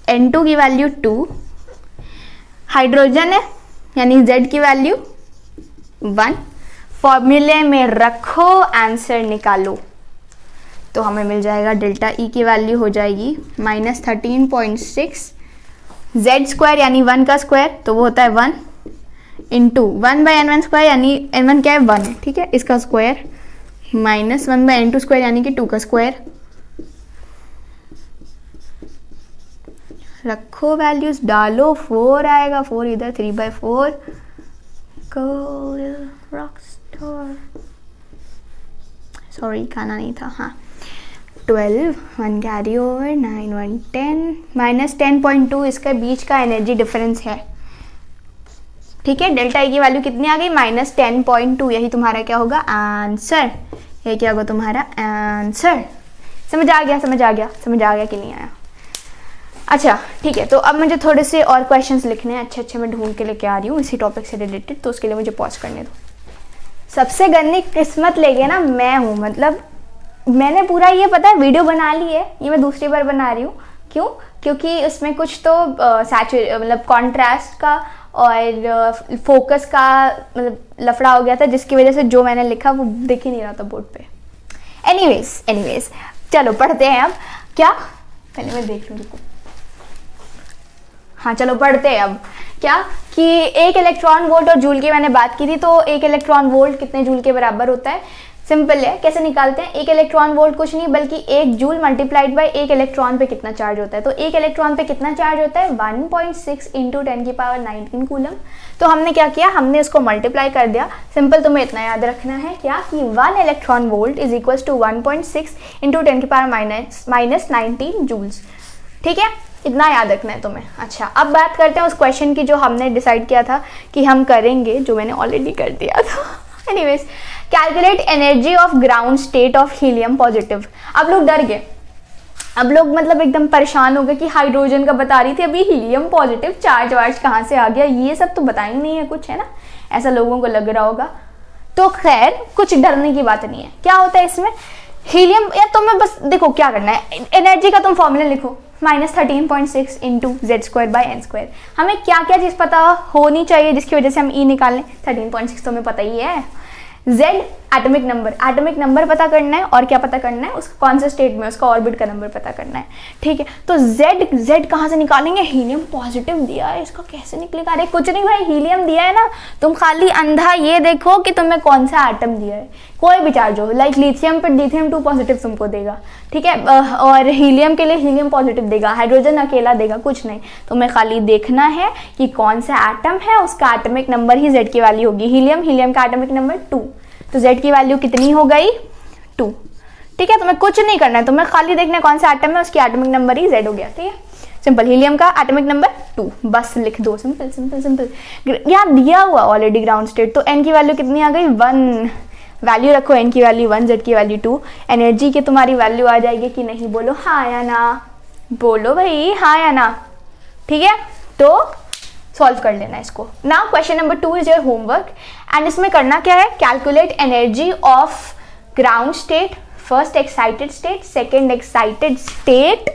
n2 की वैल्यू 2, हाइड्रोजन है यानी z की वैल्यू 1। फॉर्मूले में रखो, आंसर निकालो, तो हमें मिल जाएगा डेल्टा ई की वैल्यू हो जाएगी -13.6 जेड स्क्वायर यानी 1 का स्क्वायर, तो वो होता है 1 इंटू 1/n1 स्क्वायर यानी n1 क्या है? 1 है, ठीक है, इसका स्क्वायर माइनस 1/n2 स्क्वायर यानी कि 2 का स्क्वायर। रखो वैल्यूज, डालो, 4 आएगा, 4 इधर, 3/4 रॉकस्टार, सॉरी खाना नहीं था। हाँ, 12, 1 कैरी ओवर, 9, 1, 10, -10.2 इसके बीच का एनर्जी डिफरेंस है। ठीक है, डेल्टा ई की वैल्यू कितनी आ गई? -10.2। यही तुम्हारा क्या होगा? आंसर। ये क्या होगा तुम्हारा? आंसर। समझ आ गया कि नहीं आया? अच्छा ठीक है, तो अब मुझे थोड़े से और क्वेश्चंस लिखने हैं, अच्छे मैं ढूंढ के लेके आ रही हूँ इसी टॉपिक से रिलेटेड, तो उसके लिए मुझे पॉज करने दो। सबसे गंदी किस्मत लेके ना मैं हूँ, मतलब मैंने पूरा ये पता है वीडियो बना ली है, ये मैं दूसरी बार बना रही हूँ। क्यों? क्योंकि उसमें कुछ तो मतलब कॉन्ट्रास्ट का और फोकस का मतलब लफड़ा हो गया था, जिसकी वजह से जो मैंने लिखा वो दिख ही नहीं रहा था बोर्ड पे। एनीवेज चलो पढ़ते हैं अब। क्या? पहले मैं देख लूँ, रुको। हाँ चलो पढ़ते हैं अब। क्या कि 1 इलेक्ट्रॉन वोल्ट और जूल की मैंने बात की थी, तो 1 इलेक्ट्रॉन वोल्ट कितने जूल के बराबर होता है? सिंपल है, कैसे निकालते हैं? एक इलेक्ट्रॉन वोल्ट कुछ नहीं बल्कि 1 जूल मल्टीप्लाइड बाय एक इलेक्ट्रॉन पे कितना चार्ज होता है। तो एक इलेक्ट्रॉन पे कितना चार्ज होता है? 1.6 इंटू 10⁻19 कूलम। तो हमने क्या किया, हमने इसको मल्टीप्लाई कर दिया। सिंपल तुम्हें इतना याद रखना है क्या कि 1 electron volt is equal to 1.6 into 10⁻19 joules. ठीक है, इतना याद रखना है तुम्हें। अच्छा, अब बात करते हैं उस क्वेश्चन की जो हमने डिसाइड किया था कि हम करेंगे, जो मैंने ऑलरेडी कर दिया था। Anyways, calculate energy of ground state of helium positive. अब लोग डर गए, अब लोग मतलब एकदम परेशान हो गए कि हाइड्रोजन का बता रही थी, अभी हीलियम पॉजिटिव चार्ज वार्ज कहाँ से आ गया, ये सब तो बता ही नहीं है कुछ, है ना, ऐसा लोगों को लग रहा होगा। तो खैर कुछ डरने की बात नहीं है। क्या होता है इसमें हीलियम, या तुम्हें बस देखो क्या करना है, एनर्जी का तुम फॉर्मूला लिखो -13.6 इंटू Z²/n²। हमें क्या क्या चीज़ पता होनी चाहिए जिसकी वजह से हम E निकालें। 13.6 तो हमें पता ही है। Z एटॉमिक नंबर पता करना है, और क्या पता करना है, उसका कौन से स्टेट में, उसका ऑर्बिट का नंबर पता करना है। ठीक है, तो Z कहाँ से निकालेंगे? हीलियम पॉजिटिव दिया है, इसका कैसे निकलेगा? अरे कुछ नहीं भाई, हीलियम दिया है ना, तुम खाली अंधा ये देखो कि तुम्हें कौन सा एटम दिया है। कोई भी चार्ज हो, लाइक लिथियम पे लिथियम 2 पॉजिटिव तुमको देगा, ठीक है, और हीलियम के लिए हीलियम पॉजिटिव देगा, हाइड्रोजन अकेला देगा, कुछ नहीं। तुम्हें खाली देखना है कि कौन सा एटम है, उसका एटॉमिक नंबर ही Z की वैल्यू होगी। हीलियम का एटॉमिक नंबर 2, तो Z की वैल्यू कितनी हो गई? 2। ठीक है, तुम्हें कुछ नहीं करना है, तुम्हें खाली देखना है कौन सा एटम है, उसकी एटॉमिक नंबर ही Z हो गया। ठीक है, सिंपल, हीलियम का एटॉमिक नंबर 2, बस लिख दो, सिंपल सिंपल सिंपल। यहाँ दिया हुआ ऑलरेडी ग्राउंड स्टेट, तो N की वैल्यू कितनी आ गई? 1। वैल्यू रखो, N की वैल्यू 1, Z की वैल्यू 2। एनर्जी की तुम्हारी वैल्यू आ जाएगी कि नहीं? बोलो हाँ या ना, बोलो भाई हाँ या ना। ठीक है, तो सॉल्व कर लेना इसको। Now question number 2 is your homework, and इसमें करना क्या है? Calculate energy of ground state, first excited state, second excited state,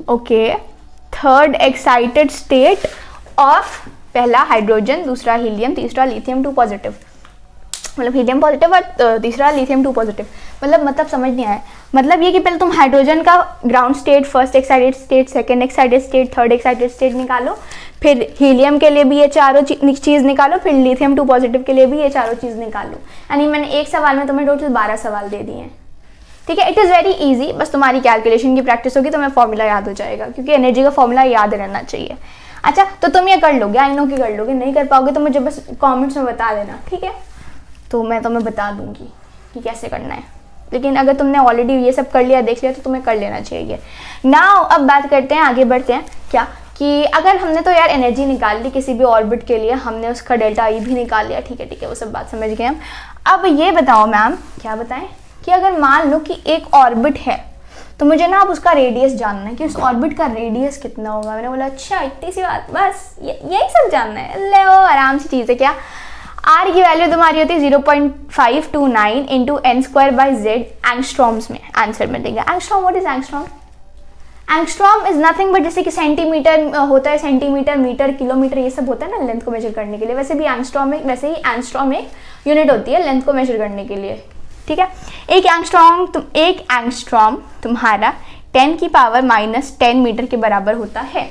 okay, third excited state of पहला हाइड्रोजन, दूसरा हीलियम, तीसरा लिथियम 2 पॉजिटिव, मतलब हीलियम पॉजिटिव और तीसरा लिथियम 2 पॉजिटिव। मतलब समझ नहीं आया। मतलब ये कि पहले तुम हाइड्रोजन का ground state, first excited state, second excited state, third excited state निकालो, फिर हीलियम के लिए भी ये चारों चीज़ निकालो, फिर लिथियम 2 पॉजिटिव के लिए भी ये चारों चीज़ निकालो। यानी मैंने एक सवाल में तुम्हें टोटल 12 सवाल दे दिए हैं। ठीक है, इट इज़ वेरी इजी, बस तुम्हारी कैलकुलेशन की प्रैक्टिस होगी, तुम्हें फॉर्मूला याद हो जाएगा, क्योंकि एनर्जी का फॉर्मूला याद रहना चाहिए। अच्छा, तो तुम ये कर लोगे, आई नो कि कर लोगे, नहीं कर पाओगे तो मुझे बस कमेंट्स में बता देना, ठीक है, तो मैं तुम्हें बता दूंगी कि कैसे करना है। लेकिन अगर तुमने ऑलरेडी ये सब कर लिया, देख लिया, तो तुम्हें कर लेना चाहिए। नाउ अब बात करते हैं, आगे बढ़ते हैं, क्या कि अगर हमने तो यार एनर्जी निकाल ली किसी भी ऑर्बिट के लिए, हमने उसका डेल्टा ई भी निकाल लिया, ठीक है, वो सब बात समझ गए हम। अब ये बताओ मैम, क्या बताएं, कि अगर मान लो कि एक ऑर्बिट है, तो मुझे ना अब उसका रेडियस जानना है कि उस ऑर्बिट का रेडियस कितना होगा। मैंने बोला अच्छा इतनी सी बात, बस यही सब जानना है। ले आराम से चीज़ है। क्या आर की वैल्यू तुम्हारी होती है 0.529 इंटू n²/z एंगस्ट्रॉम्स में आंसर मिलेगा। Angstrom, what is angstrom? Angstrom is nothing but जैसे कि सेंटीमीटर होता है, सेंटीमीटर, मीटर, किलोमीटर, ये सब होता है ना लेंथ को मेजर करने के लिए, वैसे भी एंगस्ट्रॉम एक, वैसे ही एंगस्ट्रॉम एक यूनिट होती है लेंथ को मेजर करने के लिए। ठीक है, एक एंगस्ट्रॉम तुम्हारा 10⁻⁻10 मीटर के बराबर होता है।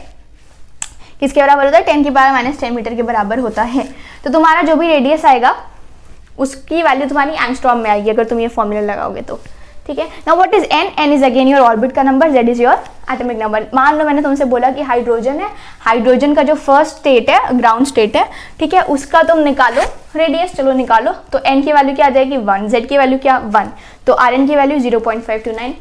किसके बराबर होता है? 10⁻⁻10 मीटर के बराबर होता है। तो तुम्हारा जो भी रेडियस आएगा उसकी वैल्यू तुम्हारी एंगस्ट्रॉम में आएगी अगर तुम ये फॉर्मूला लगाओगे तो। ठीक है, now what is n? n is again your orbit का नंबर, z is your atomic number. मान लो मैंने तुमसे बोला कि हाइड्रोजन है, हाइड्रोजन का जो फर्स्ट स्टेट है, ग्राउंड स्टेट है, ठीक है, उसका तुम निकालो रेडियस, चलो निकालो। तो n की वैल्यू क्या आ जाएगी? 1, z की वैल्यू क्या? 1, तो rn की वैल्यू 0.529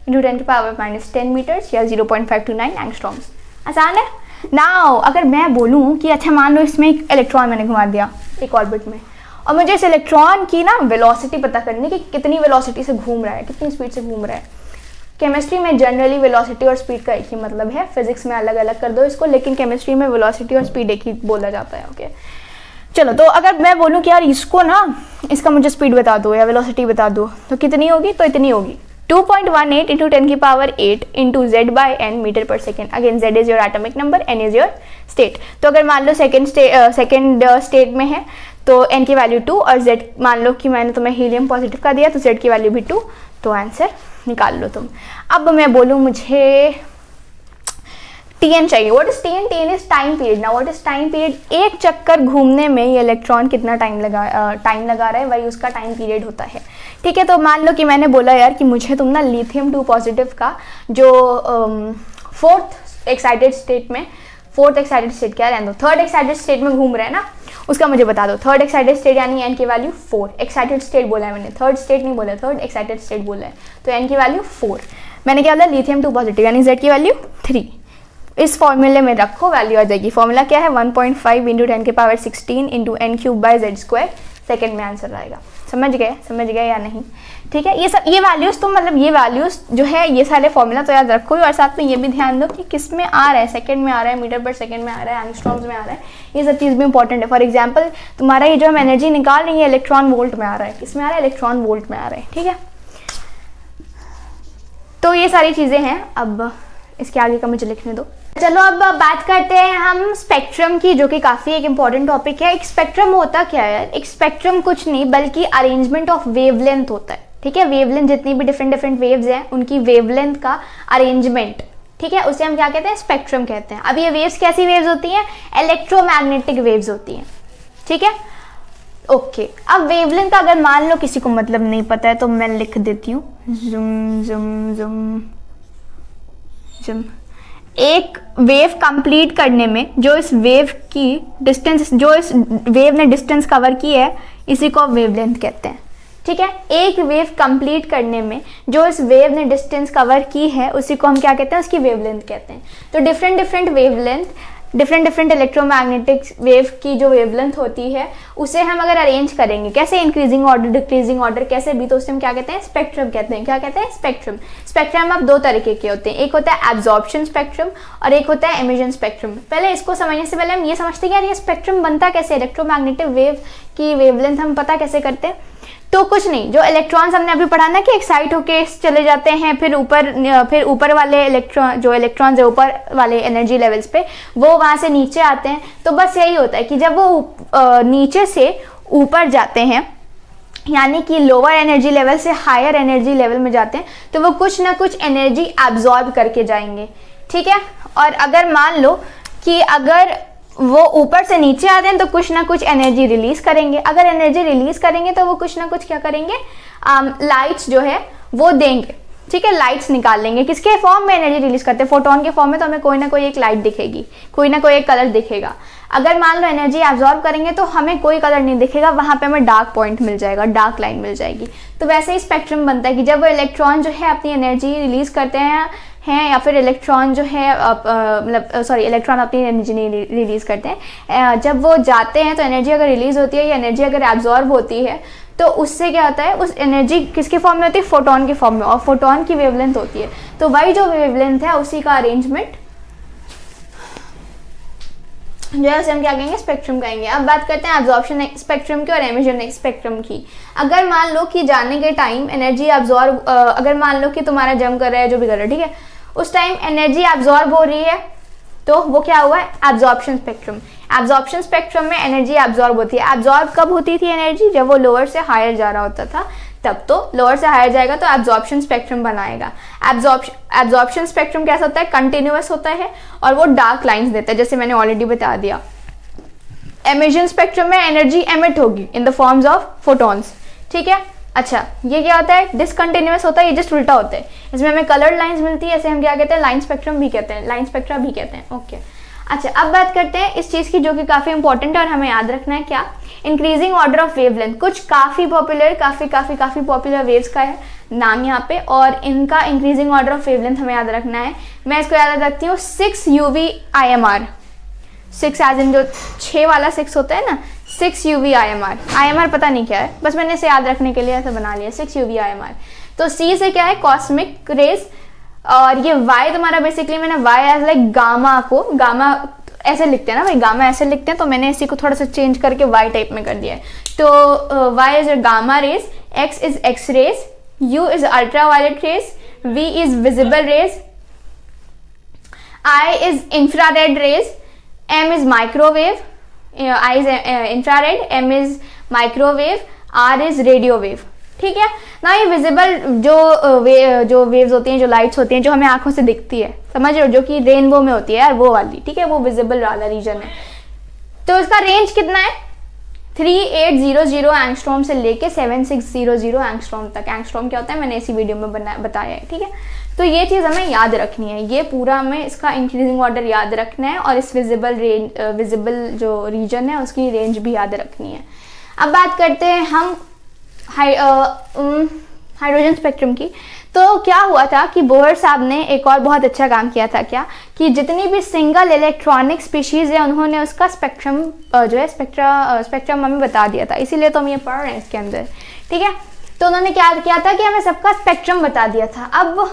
इंटू 10⁻⁻10 मीटर्स या 0.529 एंगस्ट्रॉम्स। आसान है। नाउ अगर मैं बोलूँ कि अच्छा मान लो इसमें एक इलेक्ट्रॉन मैंने घुमा दिया एक ऑर्बिट में, और मुझे इस इलेक्ट्रॉन की ना वेलोसिटी पता करनी है कि कितनी वेलोसिटी से घूम रहा है, कितनी स्पीड से घूम रहा है। केमिस्ट्री में जनरली वेलोसिटी और स्पीड का एक ही मतलब है, फिजिक्स में अलग अलग कर दो इसको, लेकिन केमिस्ट्री में वेलोसिटी और स्पीड एक ही बोला जाता है। ओके चलो, तो अगर मैं बोलूँ कि यार इसको ना, इसका मुझे स्पीड बता दो या वेलोसिटी बता दो, तो कितनी होगी? तो इतनी होगी 2.18 into 10⁸ into z/n metre per second. Again z is your atomic number, n is your state. तो अगर मान लो सेकेंड स्टेट में है तो n की वैल्यू 2 और z मान लो कि मैंने तुम्हें हीलियम पॉजिटिव का दिया तो z की वैल्यू भी 2, तो आंसर निकाल लो तुम। अब मैं बोलूँ मुझे Tn चाहिए. What is Tn? Tn is time period. Now what is time period? एक चक्कर घूमने में ये इलेक्ट्रॉन कितना टाइम लगा रहा है, वही उसका टाइम पीरियड होता है. ठीक है, तो मान लो कि मैंने बोला यार कि मुझे तुम ना लिथियम 2 पॉजिटिव का जो फोर्थ एक्साइटेड स्टेट में, फोर्थ एक्साइटेड स्टेट क्या रहने दो, थर्ड एक्साइटेड स्टेट में घूम रहे हैं ना, उसका मुझे बता दो. थर्ड एक्साइटेड स्टेट यानी एन की वैल्यू 4. एक्साइटेड स्टेट बोला है मैंने, थर्ड स्टेट नहीं बोला, थर्ड एक्साइटेड स्टेट बोला है. तो एन की वैल्यू 4. मैंने क्या बोला, लिथियम 2 पॉजिटिव यानी जेड की वैल्यू 3. इस फॉर्मूले में रखो, वैल्यू आ जाएगी. फॉर्मूला क्या है, 1.5 into 10⁻16 into N cube by Z square. Second में आंसर आएगा. समझ गए या नहीं? ठीक है, ये वैल्यूज तो मतलब ये वैल्यूज जो है, ये सारे फॉर्मूला तो याद रखो. और साथ में ये भी ध्यान दो कि किस में आ रहा है, सेकंड में आ रहा है, मीटर पर सेकंड में आ रहा है, एंगस्ट्रॉम्स में आ रहा है. ये सब चीज़ भी इंपॉर्टेंट है. फॉर एग्जाम्पल तुम्हारा ये जो हम एनर्जी निकाल रही है, इलेक्ट्रॉन वोल्ट में आ रहा है. किस में आ रहा है? इलेक्ट्रॉन वोल्ट में आ रहा है. ठीक है, तो ये सारी चीज़ें हैं. अब इसके आगे का मुझे लिखने दो. चलो अब बात करते हैं हम स्पेक्ट्रम की, जो कि काफ़ी एक इम्पॉर्टेंट टॉपिक है. एक स्पेक्ट्रम होता क्या है? एक स्पेक्ट्रम कुछ नहीं बल्कि अरेंजमेंट ऑफ वेवलेंथ होता है. ठीक है, वेवलेंथ जितनी भी डिफरेंट वेव्स हैं उनकी वेवलेंथ का अरेंजमेंट. ठीक है, उसे हम क्या कहते हैं? स्पेक्ट्रम कहते हैं. अब ये वेव्स कैसी वेव्स होती हैं? इलेक्ट्रोमैग्नेटिक वेव्स होती हैं. ठीक है, ओके. अब वेवलेंथ का अगर मान लो किसी को मतलब नहीं पता है तो मैं लिख देती हूँ, जुम जुम जुम जुम. एक वेव कंप्लीट करने में जो इस वेव की डिस्टेंस, जो इस वेव ने डिस्टेंस कवर की है, इसी को वेवलेंथ कहते हैं. ठीक है, एक वेव कंप्लीट करने में जो इस वेव ने डिस्टेंस कवर की है, उसी को हम क्या कहते हैं? उसकी वेवलेंथ कहते हैं. तो different wavelength, different electromagnetic wave की जो वेवलेंथ होती है, उसे हम अगर अरेंज करेंगे कैसे, इंक्रीजिंग ऑर्डर, डिक्रीजिंग ऑर्डर, कैसे भी, तो उसे हम क्या कहते हैं? स्पेक्ट्रम कहते हैं. क्या कहते हैं? स्पेक्ट्रम. स्पेक्ट्रम अब 2 तरीके के होते हैं. एक होता है एब्जॉर्प्शन स्पेक्ट्रम और एक होता है एमिशन स्पेक्ट्रम. पहले इसको समझने से पहले हम ये समझते हैं कि यार ये स्पेक्ट्रम बनता कैसे, इलेक्ट्रोमैग्नेटिक वेव की वेवलेंथ हम पता कैसे करते हैं. तो कुछ नहीं, जो इलेक्ट्रॉन्स हमने अभी पढ़ा ना कि एक्साइट होके चले जाते हैं, फिर ऊपर वाले इलेक्ट्रॉन्स है ऊपर वाले एनर्जी लेवल्स पे, वो वहाँ से नीचे आते हैं. तो बस यही होता है कि जब वो नीचे से ऊपर जाते हैं, यानी कि लोअर एनर्जी लेवल से हायर एनर्जी लेवल में जाते हैं, तो वो कुछ ना कुछ एनर्जी एब्जॉर्ब करके जाएंगे. ठीक है, और अगर मान लो कि अगर वो ऊपर से नीचे आते हैं तो कुछ ना कुछ एनर्जी रिलीज करेंगे. अगर एनर्जी रिलीज करेंगे तो वो कुछ ना कुछ क्या करेंगे, लाइट्स जो है वो देंगे. ठीक है, लाइट्स निकाल लेंगे. किसके फॉर्म में एनर्जी रिलीज करते हैं? फोटोन के फॉर्म में. तो हमें कोई ना कोई एक लाइट दिखेगी, कोई ना कोई एक कलर दिखेगा. अगर मान लो एनर्जी एब्जॉर्ब करेंगे तो हमें कोई कलर नहीं दिखेगा, वहाँ पे हमें डार्क पॉइंट मिल जाएगा, डार्क लाइन मिल जाएगी. तो वैसे ही स्पेक्ट्रम बनता है कि जब वो इलेक्ट्रॉन जो है अपनी एनर्जी रिलीज करते हैं या फिर इलेक्ट्रॉन जो है इलेक्ट्रॉन अपनी एनर्जी नहीं रिलीज करते हैं, जब वो जाते हैं तो एनर्जी अगर रिलीज होती है या एनर्जी अगर एब्जॉर्ब होती है, तो उससे क्या होता है, उस एनर्जी किसके फॉर्म में होती है? फोटोन के फॉर्म में. और फोटोन की वेवलेंथ होती है. तो वही जो वेवलेंथ है उसी का अरेंजमेंट जो है उसे हम क्या कहेंगे? स्पेक्ट्रम कहेंगे. अब बात करते हैं एब्जॉर्प्शन स्पेक्ट्रम की और एमिशन स्पेक्ट्रम की. अगर मान लो कि जाने के टाइम एनर्जी एब्जॉर्ब, अगर मान लो कि तुम्हारा जंप कर रहा है, जो भी कर रहा है, ठीक है, उस टाइम एनर्जी एब्जॉर्ब हो रही है, तो वो क्या हुआ? Absorption spectrum. एब्जॉर्प्शन स्पेक्ट्रम में एनर्जी एब्जॉर्ब होती है. एब्जॉर्ब कब होती थी एनर्जी? जब वो लोअर से हायर जा रहा होता था तब. तो लोअर से हायर जाएगा तो एब्जॉर्प्शन स्पेक्ट्रम बनाएगा. एब्जॉर्प्शन स्पेक्ट्रम कैसा होता है? कंटिन्यूअस होता है और वो डार्क लाइंस देता है, जैसे मैंने ऑलरेडी बता दिया. एमिशन स्पेक्ट्रम में एनर्जी एमिट होगी in the forms of photons. ठीक है, अच्छा, ये क्या होता है? डिसकंटिन्यूअस होता है. ये जस्ट उल्टा होता है. इसमें हमें कलर्ड लाइंस मिलती है, ऐसे हम क्या कहते हैं? लाइन स्पेक्ट्रम भी कहते हैं, लाइन स्पेक्ट्रा भी कहते हैं. ओके, अच्छा, अब बात करते हैं इस चीज़ की जो कि काफ़ी इंपॉर्टेंट है और हमें याद रखना है. क्या? Increasing order of wavelength. कुछ काफ़ी पॉपुलर वेव्स का है नाम यहाँ पे, और इनका इंक्रीजिंग ऑर्डर ऑफ वेवलेंथ हमें याद रखना है. मैं इसको याद रखती हूँ 6 UV IMR. 6 एज इन जो 6 वाला 6 होता है ना, 6 UV IMR. IMR पता नहीं क्या है, बस मैंने इसे याद रखने के लिए ऐसा बना लिया, 6 UV IMR. तो C से क्या है? Cosmic rays. और ये Y तुम्हारा बेसिकली मैंने Y एज लाइक गामा को, गामा ऐसे लिखते हैं ना भाई, गामा ऐसे लिखते हैं, तो मैंने इसी को थोड़ा सा चेंज करके Y टाइप में कर दिया है. तो Y is gamma rays, X is X rays, U is ultra violet rays, V is visible rays, I is infrared rays, M is microwave, I is infrared, M is microwave, R is radio wave. ठीक है ना। ये visible जो waves होती हैं, जो lights होती हैं, जो हमें आंखों से दिखती है, समझ रहे हो, जो कि रेनबो में होती है यार, वो वाली, ठीक है, वो विजिबल वाला रीजन है। तो इसका रेंज कितना है, 3800 एंगस्ट्रॉम से लेके 7600 एंगस्ट्रॉम तक। एंगस्ट्रॉम क्या होता है मैंने इसी वीडियो में बताया है, ठीक है। तो ये चीज़ हमें याद रखनी है, ये पूरा हमें इसका इंक्रीजिंग ऑर्डर याद रखना है, और इस विजिबल जो रीजन है उसकी रेंज भी याद रखनी है। अब बात करते हैं हम हाइड्रोजन स्पेक्ट्रम की। तो क्या हुआ था कि बोहर साहब ने एक और बहुत अच्छा काम किया था, क्या कि जितनी भी सिंगल इलेक्ट्रॉनिक स्पीशीज़ है उन्होंने उसका स्पेक्ट्रम जो है स्पेक्ट्रम हमें बता दिया था, इसीलिए तो हम ये पढ़ रहे हैं इसके अंदर, ठीक है। तो उन्होंने क्या किया था कि हमें सबका स्पेक्ट्रम बता दिया था। अब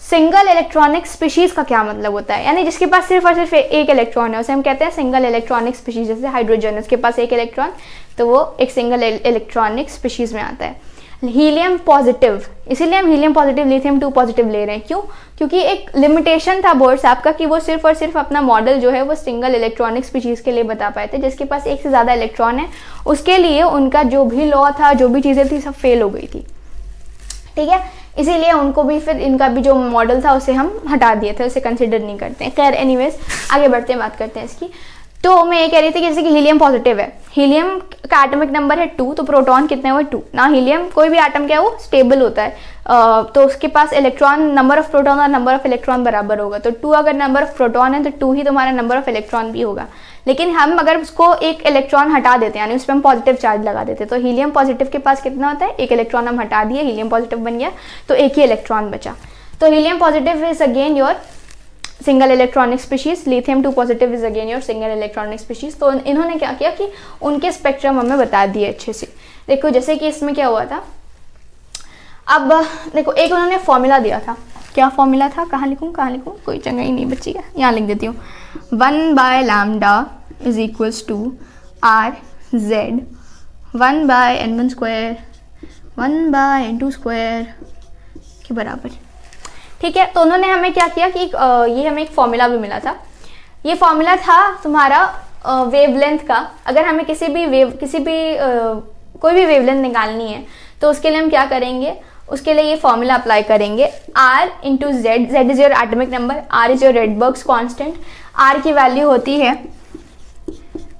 सिंगल इलेक्ट्रॉनिक स्पीशीज़ का क्या मतलब होता है, यानी जिसके पास सिर्फ और सिर्फ एक इलेक्ट्रॉन है उसे हम कहते हैं सिंगल इलेक्ट्रॉनिक स्पीशीज़। जैसे हाइड्रोजन, उसके पास एक इलेक्ट्रॉन, तो वो एक सिंगल इलेक्ट्रॉनिक स्पीशीज़ में आता है। हीलियम पॉजिटिव, इसीलिए हम हीलियम पॉजिटिव लिथियम 2 पॉजिटिव ले रहे हैं, क्यों, क्योंकि एक लिमिटेशन था बोहर साहब का कि वो सिर्फ और सिर्फ अपना मॉडल जो है वो सिंगल इलेक्ट्रॉनिक स्पीशीज़ के लिए बता पाए थे, जिसके पास एक से ज़्यादा इलेक्ट्रॉन है उसके लिए उनका जो भी लॉ था, जो भी चीज़ें थी, सब फेल हो गई थी, ठीक है। इसीलिए उनको भी फिर इनका भी जो मॉडल था उसे हम हटा दिए थे, उसे कंसिडर नहीं करते हैं। खैर एनीवेज आगे बढ़ते हैं, बात करते हैं इसकी। तो मैं ये कह रही थी कि जैसे कि हीलियम पॉजिटिव है, हीलियम का एटॉमिक नंबर है 2, तो प्रोटॉन कितने हुए 2 ना। हीलियम कोई भी एटम क्या है वो स्टेबल होता है, तो उसके पास इलेक्ट्रॉन, नंबर ऑफ प्रोटॉन और नंबर ऑफ इलेक्ट्रॉन बराबर होगा। तो 2 अगर नंबर ऑफ प्रोटॉन है तो 2 ही तुम्हारा नंबर ऑफ इलेक्ट्रॉन भी होगा। लेकिन हम अगर उसको एक इलेक्ट्रॉन हटा देते हैं, यानी उस पर हम पॉजिटिव चार्ज लगा देते हैं, तो हीलियम पॉजिटिव के पास कितना होता है, एक इलेक्ट्रॉन हम हटा दिए, हीलियम पॉजिटिव बन गया, तो एक ही इलेक्ट्रॉन बचा। तो helium positive is again your single electronic species, lithium 2 positive is again your single electronic species. तो इन्होंने क्या किया कि उनके स्पेक्ट्रम हमें बता दिए अच्छे से। देखो जैसे कि इसमें क्या हुआ था, अब देखो एक उन्होंने फॉर्मूला दिया था, क्या फॉर्मूला था, कहाँ लिखूँ, कोई जगह ही नहीं बची है, यहाँ लिख देती हूँ। 1/λ is equals to RZ 1/N1 square 1/N2 square के बराबर, ठीक है। तो उन्होंने हमें क्या किया कि ये हमें एक फॉर्मूला भी मिला था। ये फॉर्मूला था तुम्हारा वेवलेंथ का। अगर हमें कोई भी वेवलेंथ निकालनी है तो उसके लिए हम क्या करेंगे, उसके लिए ये फॉर्मूला अप्लाई करेंगे, R into Z। Z is your atomic number, R is your रेडबर्ग्स constant. R की वैल्यू होती है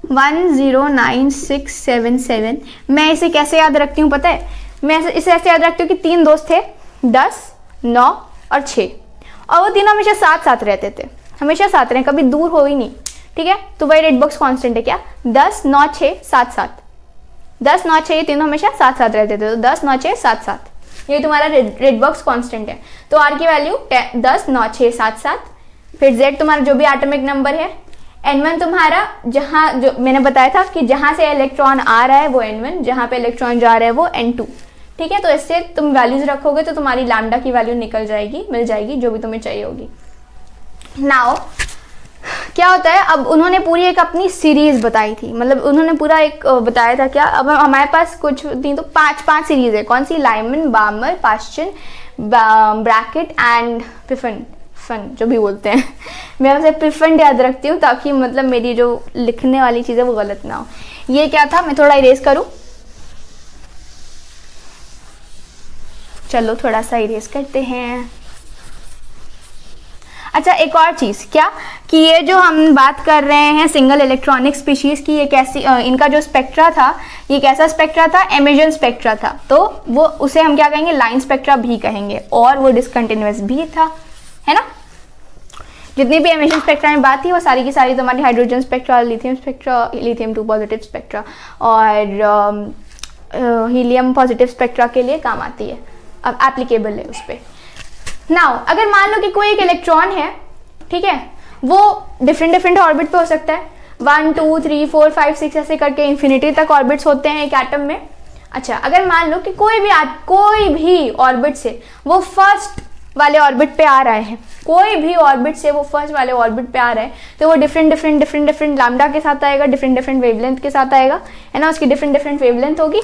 109677। मैं इसे कैसे याद रखती हूँ पता है, मैं इसे ऐसे याद रखती हूँ कि 3 दोस्त थे, 10, 9 और 6, और वो तीनों हमेशा साथ साथ रहते थे, हमेशा साथ रहे, कभी दूर हो ही नहीं, ठीक है। तो वही रेडबर्ग्स कांस्टेंट है क्या, 10, 9, 6, 7, 7, 10, 9, 6 ये तीनों हमेशा साथ साथ रहते थे, तो 10, 9, 6, 7, 7 ये तुम्हारा रेडबर्ग्स कांस्टेंट है। तो R की वैल्यू 10, 9, 6, 7, 7। फिर Z तुम्हारा जो भी एटॉमिक नंबर है, N1 तुम्हारा जहाँ जो मैंने बताया था कि जहाँ से इलेक्ट्रॉन आ रहा है वो N1, जहाँ पे इलेक्ट्रॉन जा रहा है वो N2, ठीक है। तो इससे तुम वैल्यूज रखोगे तो तुम्हारी लैम्डा की वैल्यू निकल जाएगी, मिल जाएगी, जो भी तुम्हें चाहिए होगी। नाउ क्या होता है, अब उन्होंने पूरी एक अपनी सीरीज बताई थी, मतलब उन्होंने पूरा एक बताया था क्या। अब हमारे पास कुछ नहीं तो पांच सीरीज है, कौन सी, Lyman, Balmer, Paschen, Brackett and Pfund, जो भी बोलते हैं। मैं उसे पिफन याद रखती हूँ ताकि मतलब मेरी जो लिखने वाली चीज़ है वो गलत ना हो। ये क्या था, मैं थोड़ा इरेज करूँ, चलो थोड़ा सा इरेज करते हैं। अच्छा एक और चीज़ क्या कि ये जो हम बात कर रहे हैं सिंगल इलेक्ट्रॉनिक स्पीशीज़ की, ये कैसी, इनका जो स्पेक्ट्रा था ये कैसा स्पेक्ट्रा था, एमिशन स्पेक्ट्रा था। तो वो उसे हम क्या कहेंगे, लाइन स्पेक्ट्रा भी कहेंगे, और वो डिसकंटिन्यूअस भी था, है ना। जितनी भी एमिशन स्पेक्ट्रा में बात थी वो सारी की सारी तुम्हारी hydrogen spectra, lithium spectra, lithium 2 positive spectra और हीलियम पॉजिटिव स्पेक्ट्रा के लिए काम आती है, अब एप्लीकेबल है उस पर। नाउ अगर मान लो कि कोई एक इलेक्ट्रॉन है, ठीक है, वो डिफरेंट ऑर्बिट पे हो सकता है, 1, 2, 3, 4, 5, 6 ऐसे करके इन्फिनिटी तक ऑर्बिट्स होते हैं एक एटम में। अच्छा अगर मान लो कि कोई भी ऑर्बिट से वो फर्स्ट वाले ऑर्बिट पे आ रहे हैं, कोई भी ऑर्बिट से वो फर्स्ट वाले ऑर्बिट पे आ रहे हैं, तो वो डिफरेंट लैम्डा के साथ आएगा, डिफरेंट वेवलेंथ के साथ आएगा, है ना। उसकी डिफरेंट वेवलेंथ होगी,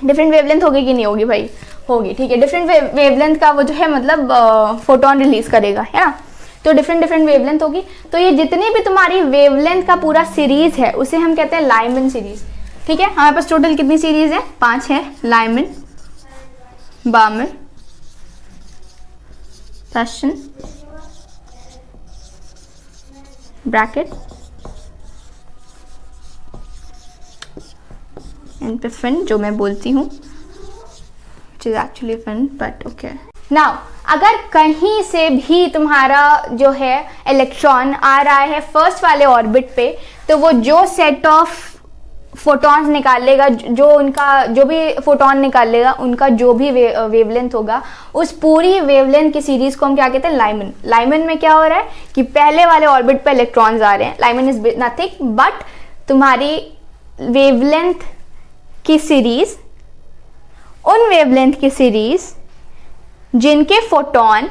डिफरेंट वेवलेंथ होगी कि नहीं होगी भाई, होगी, ठीक है। डिफरेंट वेवलेंथ का वो जो है मतलब फोटोन रिलीज करेगा, है ना। तो डिफरेंट वेवलेंथ होगी। तो ये जितनी भी तुम्हारी वेवलेंथ का पूरा सीरीज है उसे हम कहते हैं लाइमन सीरीज। ठीक है, हमारे पास टोटल कितनी सीरीज है? 5 है। Lyman, Balmer, Paschen, Brackett and Pfund, जो मैं बोलती हूँ which is actually fun but okay. Now अगर कहीं से भी तुम्हारा जो है इलेक्ट्रॉन आ रहा है फर्स्ट वाले ऑर्बिट पे, तो वो जो सेट ऑफ फोटॉन्स निकालेगा, जो भी फोटॉन निकालेगा, उनका जो भी वेवलेंथ होगा, उस पूरी वेवलेंथ की सीरीज को हम क्या कहते हैं? लाइमन। लाइमन में क्या हो रहा है कि पहले वाले ऑर्बिट पे इलेक्ट्रॉन्स आ रहे हैं। लाइमन इज नथिंग बट तुम्हारी वेवलेंथ की सीरीज, उन वेवलेंथ की सीरीज जिनके फोटॉन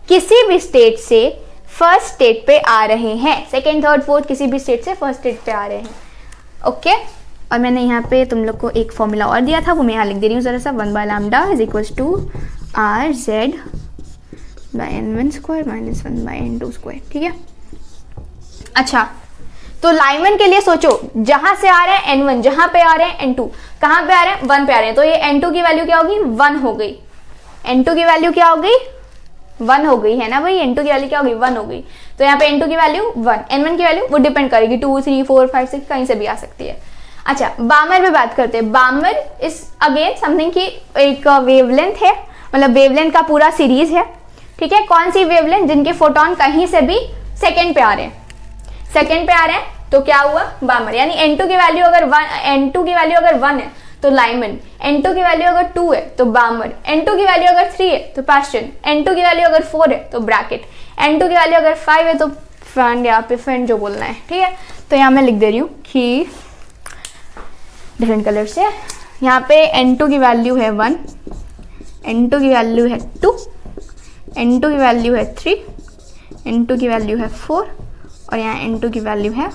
किसी भी स्टेट से फर्स्ट स्टेट पे आ रहे हैं, सेकेंड थर्ड फोर्थ किसी भी स्टेट से फर्स्ट स्टेट पे आ रहे हैं। ओके और मैंने यहाँ पे तुम लोग को एक फॉर्मूला और दिया था, वो मैं यहाँ लिख दे रही हूँ ज़रा सा। 1/λ is equals to RZ by N1 square minus 1/N2 square. ठीक है, अच्छा तो लाइमन के लिए सोचो, जहां से आ रहे हैं N1, जहां पे आ रहे हैं N2, कहां पे आ रहे हैं? 1 पे आ रहे हैं, तो ये N2 की वैल्यू क्या होगी? 1 हो गई। N2 की वैल्यू क्या हो गई? 1 हो गई, है ना भाई? N2 की वैल्यू क्या हो गई? 1 हो गई। तो यहाँ पे N2 की वैल्यू 1, N1 की वैल्यू वो डिपेंड करेगी 2, 3, 4, 5, 6 कहीं से भी आ सकती है। अच्छा बामर पे बात करते हैं। बामर इज अगेन समथिंग की एक वेवलेंथ है, मतलब वेवलेंथ का पूरा सीरीज है। ठीक है, कौन सी वेवलेंथ? जिनके फोटोन कहीं से भी सेकेंड पे आ रहे हैं, सेकेंड पे आ रहे हैं तो क्या हुआ? बामर। यानी N2 की वैल्यू अगर 1 है तो लाइमन, N2 की वैल्यू अगर 2 है तो बामर, N2 की वैल्यू अगर 3 है तो पास्टन, N2 की वैल्यू अगर 4 है तो ब्रैकेट, N2 की वैल्यू अगर 5 है तो फैन या पिफिन, जो बोलना है। ठीक है, तो यहाँ मैं लिख दे रही हूँ कि डिफरेंट कलर से, यहाँ पे N2 की वैल्यू है 1, N2 की वैल्यू है 2, N2 की वैल्यू है 3, N2 की वैल्यू है 4 और यहाँ N2 की वैल्यू है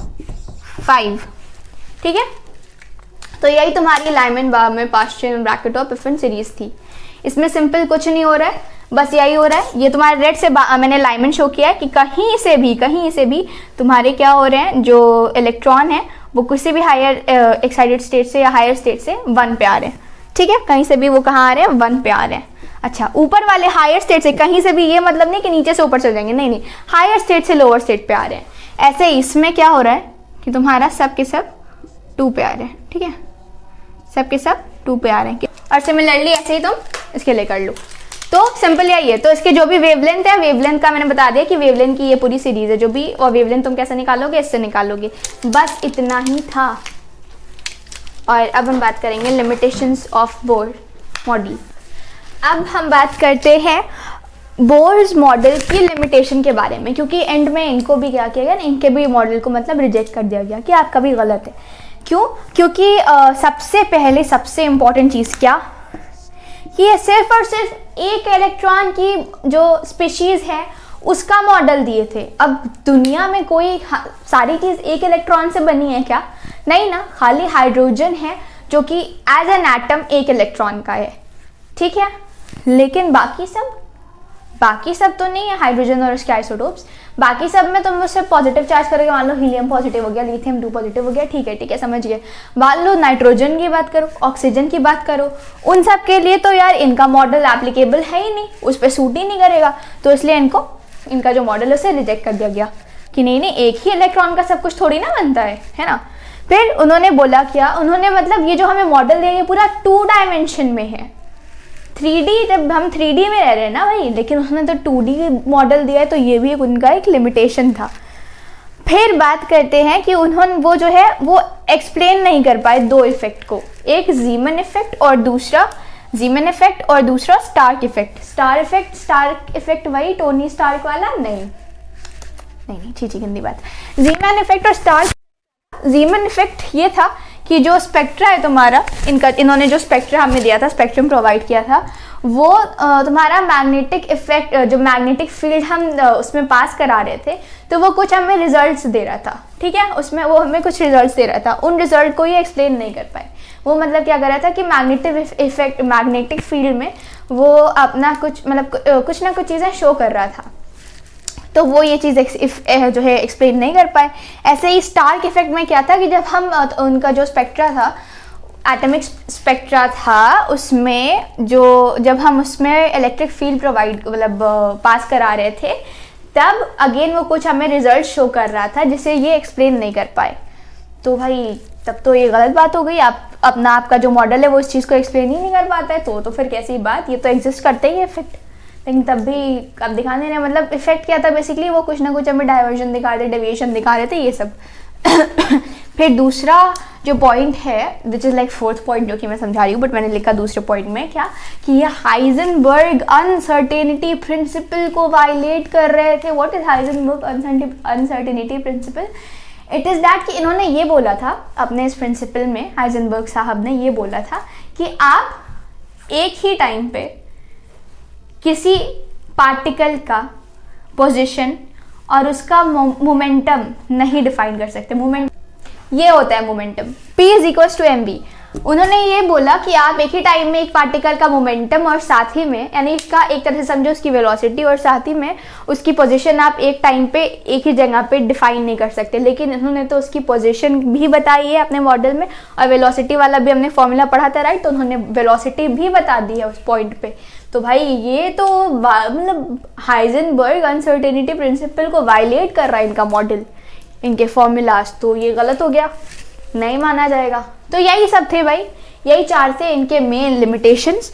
5। ठीक है, तो यही तुम्हारी लाइमन, बामर, पास्टन, ब्रैकेट और पिफिन सीरीज थी। इसमें सिंपल कुछ नहीं हो रहा है, बस यही हो रहा है। ये तुम्हारे रेड से मैंने लाइमन शो किया है कि कहीं से भी तुम्हारे क्या हो रहे हैं, जो इलेक्ट्रॉन है वो किसी भी हायर एक्साइटेड स्टेट से या हायर स्टेट से 1 पे आ रहे हैं। ठीक है, कहीं से भी वो कहाँ आ रहे हैं? 1 पे आ रहे हैं। अच्छा ऊपर वाले हायर स्टेट से कहीं से भी, ये मतलब नहीं कि नीचे से ऊपर चल जाएंगे, नहीं, हायर स्टेट से लोअर स्टेट पे आ रहे हैं। ऐसे इसमें क्या हो रहा है कि तुम्हारा सब के सब 2 पे आ रहे हैं। ठीक है, सब के सब 2 पे आ रहे हैं। और सिमिलरली ऐसे ही तुम इसके लिए कर लो। तो सिंपल यही है। तो इसके जो भी वेवलेंथ है, वेवलेंथ का मैंने बता दिया कि वेवलेंथ की ये पूरी सीरीज है जो भी, और वेवलेंथ तुम कैसे निकालोगे? इससे निकालोगे। बस इतना ही था। और अब हम बात करेंगे लिमिटेशंस ऑफ बोर मॉडल। अब हम बात करते हैं बोर्स मॉडल की लिमिटेशन के बारे में, क्योंकि एंड में इनको भी क्या किया गया, इनके भी मॉडल को मतलब रिजेक्ट कर दिया गया कि आपका भी गलत है। क्यों? क्योंकि सबसे पहले सबसे इम्पॉर्टेंट चीज़ क्या, कि ये सिर्फ और सिर्फ एक इलेक्ट्रॉन की जो स्पीशीज़ है उसका मॉडल दिए थे। अब दुनिया में कोई सारी चीज़ एक इलेक्ट्रॉन से बनी है क्या? नहीं ना, खाली हाइड्रोजन है जो कि एज एन एटम एक इलेक्ट्रॉन का है। ठीक है, लेकिन बाकी सब तो नहीं है, हाइड्रोजन और उसके आइसोटोप्स। बाकी सब में तुम उससे पॉजिटिव चार्ज करोगे, मान लो हीलियम पॉजिटिव हो गया, लिथियम 2 पॉजिटिव हो गया, ठीक है समझ गए। मान लो नाइट्रोजन की बात करो, ऑक्सीजन की बात करो, उन सब के लिए तो यार इनका मॉडल एप्लीकेबल है ही नहीं, उस पर सूट ही नहीं करेगा। तो इसलिए इनका जो मॉडल है उसे रिजेक्ट कर दिया गया कि नहीं, एक ही इलेक्ट्रॉन का सब कुछ थोड़ी ना बनता है ना। फिर उन्होंने बोला क्या, उन्होंने मतलब ये जो हमें मॉडल दिया ये पूरा 2 डायमेंशन में है। 3D, जब हम 3D में रह रहे हैं ना भाई, लेकिन उसने तो 2D मॉडल दिया है, तो ये भी उनका एक लिमिटेशन था। फिर बात करते हैं कि उन्होंने वो जो है वो एक्सप्लेन नहीं कर पाए 2 इफेक्ट को, एक जीमन इफेक्ट और दूसरा स्टार्क इफेक्ट। स्टार्क इफेक्ट वही टोनी स्टार्क वाला? नहीं, छी गंदी बात। जीमन इफेक्ट और स्टार्क, जीमन इफेक्ट ये था कि जो स्पेक्ट्रा है तुम्हारा, इन्होंने जो स्पेक्ट्रा हमें दिया था, स्पेक्ट्रम प्रोवाइड किया था, वो तुम्हारा मैग्नेटिक इफेक्ट, जो मैग्नेटिक फील्ड हम उसमें पास करा रहे थे, तो वो कुछ हमें रिजल्ट्स दे रहा था। ठीक है, उसमें वो हमें कुछ रिजल्ट्स दे रहा था, उन रिजल्ट को ये एक्सप्लेन नहीं कर पाए। वो मतलब क्या कर रहा था कि मैग्नेटिक फील्ड में वो अपना कुछ मतलब कुछ ना कुछ चीज़ें शो कर रहा था। तो वो ये चीज़ जो है एक्सप्लेन नहीं कर पाए। ऐसे ही स्टार्क इफेक्ट में क्या था कि जब हम उनका जो स्पेक्ट्रा था, एटॉमिक स्पेक्ट्रा था, उसमें जब हम उसमें इलेक्ट्रिक फील्ड पास करा रहे थे, तब अगेन वो कुछ हमें रिजल्ट शो कर रहा था जिसे ये एक्सप्लेन नहीं कर पाए। तो भाई तब तो ये गलत बात हो गई। आपका जो मॉडल है वो इस चीज़ को एक्सप्लेन ही नहीं कर पाता है, तो फिर कैसी बात, ये तो एग्जिस्ट करते ही इफेक्ट, लेकिन तब भी अब दिखाने रहे। मतलब इफेक्ट क्या था बेसिकली, वो कुछ ना कुछ हमें डाइवर्जन दिखा रहे, डेविएशन दिखा रहे थे, ये सब। फिर दूसरा जो पॉइंट है, which is like fourth point जो कि मैं समझा रही हूँ, बट मैंने लिखा दूसरे पॉइंट में क्या, कि ये हाइजेनबर्ग अनसर्टेनिटी प्रिंसिपल को वायलेट कर रहे थे। What is Heisenberg uncertainty principle? It is that कि इन्होंने ये बोला था अपने इस प्रिंसिपल में, हाइजेनबर्ग साहब ने ये बोला था कि आप एक ही टाइम पे किसी पार्टिकल का पोजीशन और उसका मोमेंटम नहीं डिफाइन कर सकते। मोमेंट ये होता है momentum, P is equals to mv। उन्होंने ये बोला कि आप एक ही टाइम में एक पार्टिकल का मोमेंटम और साथ ही में, यानी इसका एक तरह से समझो उसकी वेलोसिटी और साथ ही में उसकी पोजीशन आप एक टाइम पे एक ही जगह पे डिफाइन नहीं कर सकते। लेकिन इन्होंने तो उसकी पोजीशन भी बताई है अपने मॉडल में, और वेलोसिटी वाला भी हमने फॉर्मूला पढ़ा था, राइट, तो उन्होंने वेलोसिटी भी बता दी है उस पॉइंट पे। तो भाई ये तो मतलब हाइजेनबर्ग अनसर्टेनिटी प्रिंसिपल को वायलेट कर रहा है इनका मॉडल, इनके फॉर्मूलाज, तो ये गलत हो गया, नहीं माना जाएगा। तो यही सब थे भाई, यही 4 थे इनके मेन लिमिटेशंस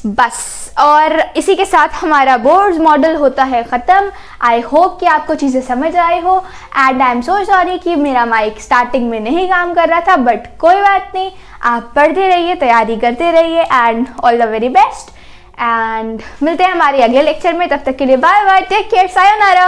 बस। और इसी के साथ हमारा बोर्ड्स मॉडल होता है ख़त्म। आई होप कि आपको चीज़ें समझ आए हो, and I am so sorry कि मेरा माइक स्टार्टिंग में नहीं काम कर रहा था, बट कोई बात नहीं, आप पढ़ते रहिए, तैयारी करते रहिए, and all the very best. And मिलते हैं हमारे अगले लेक्चर में, तब तक के लिए bye bye, take care, sayonara.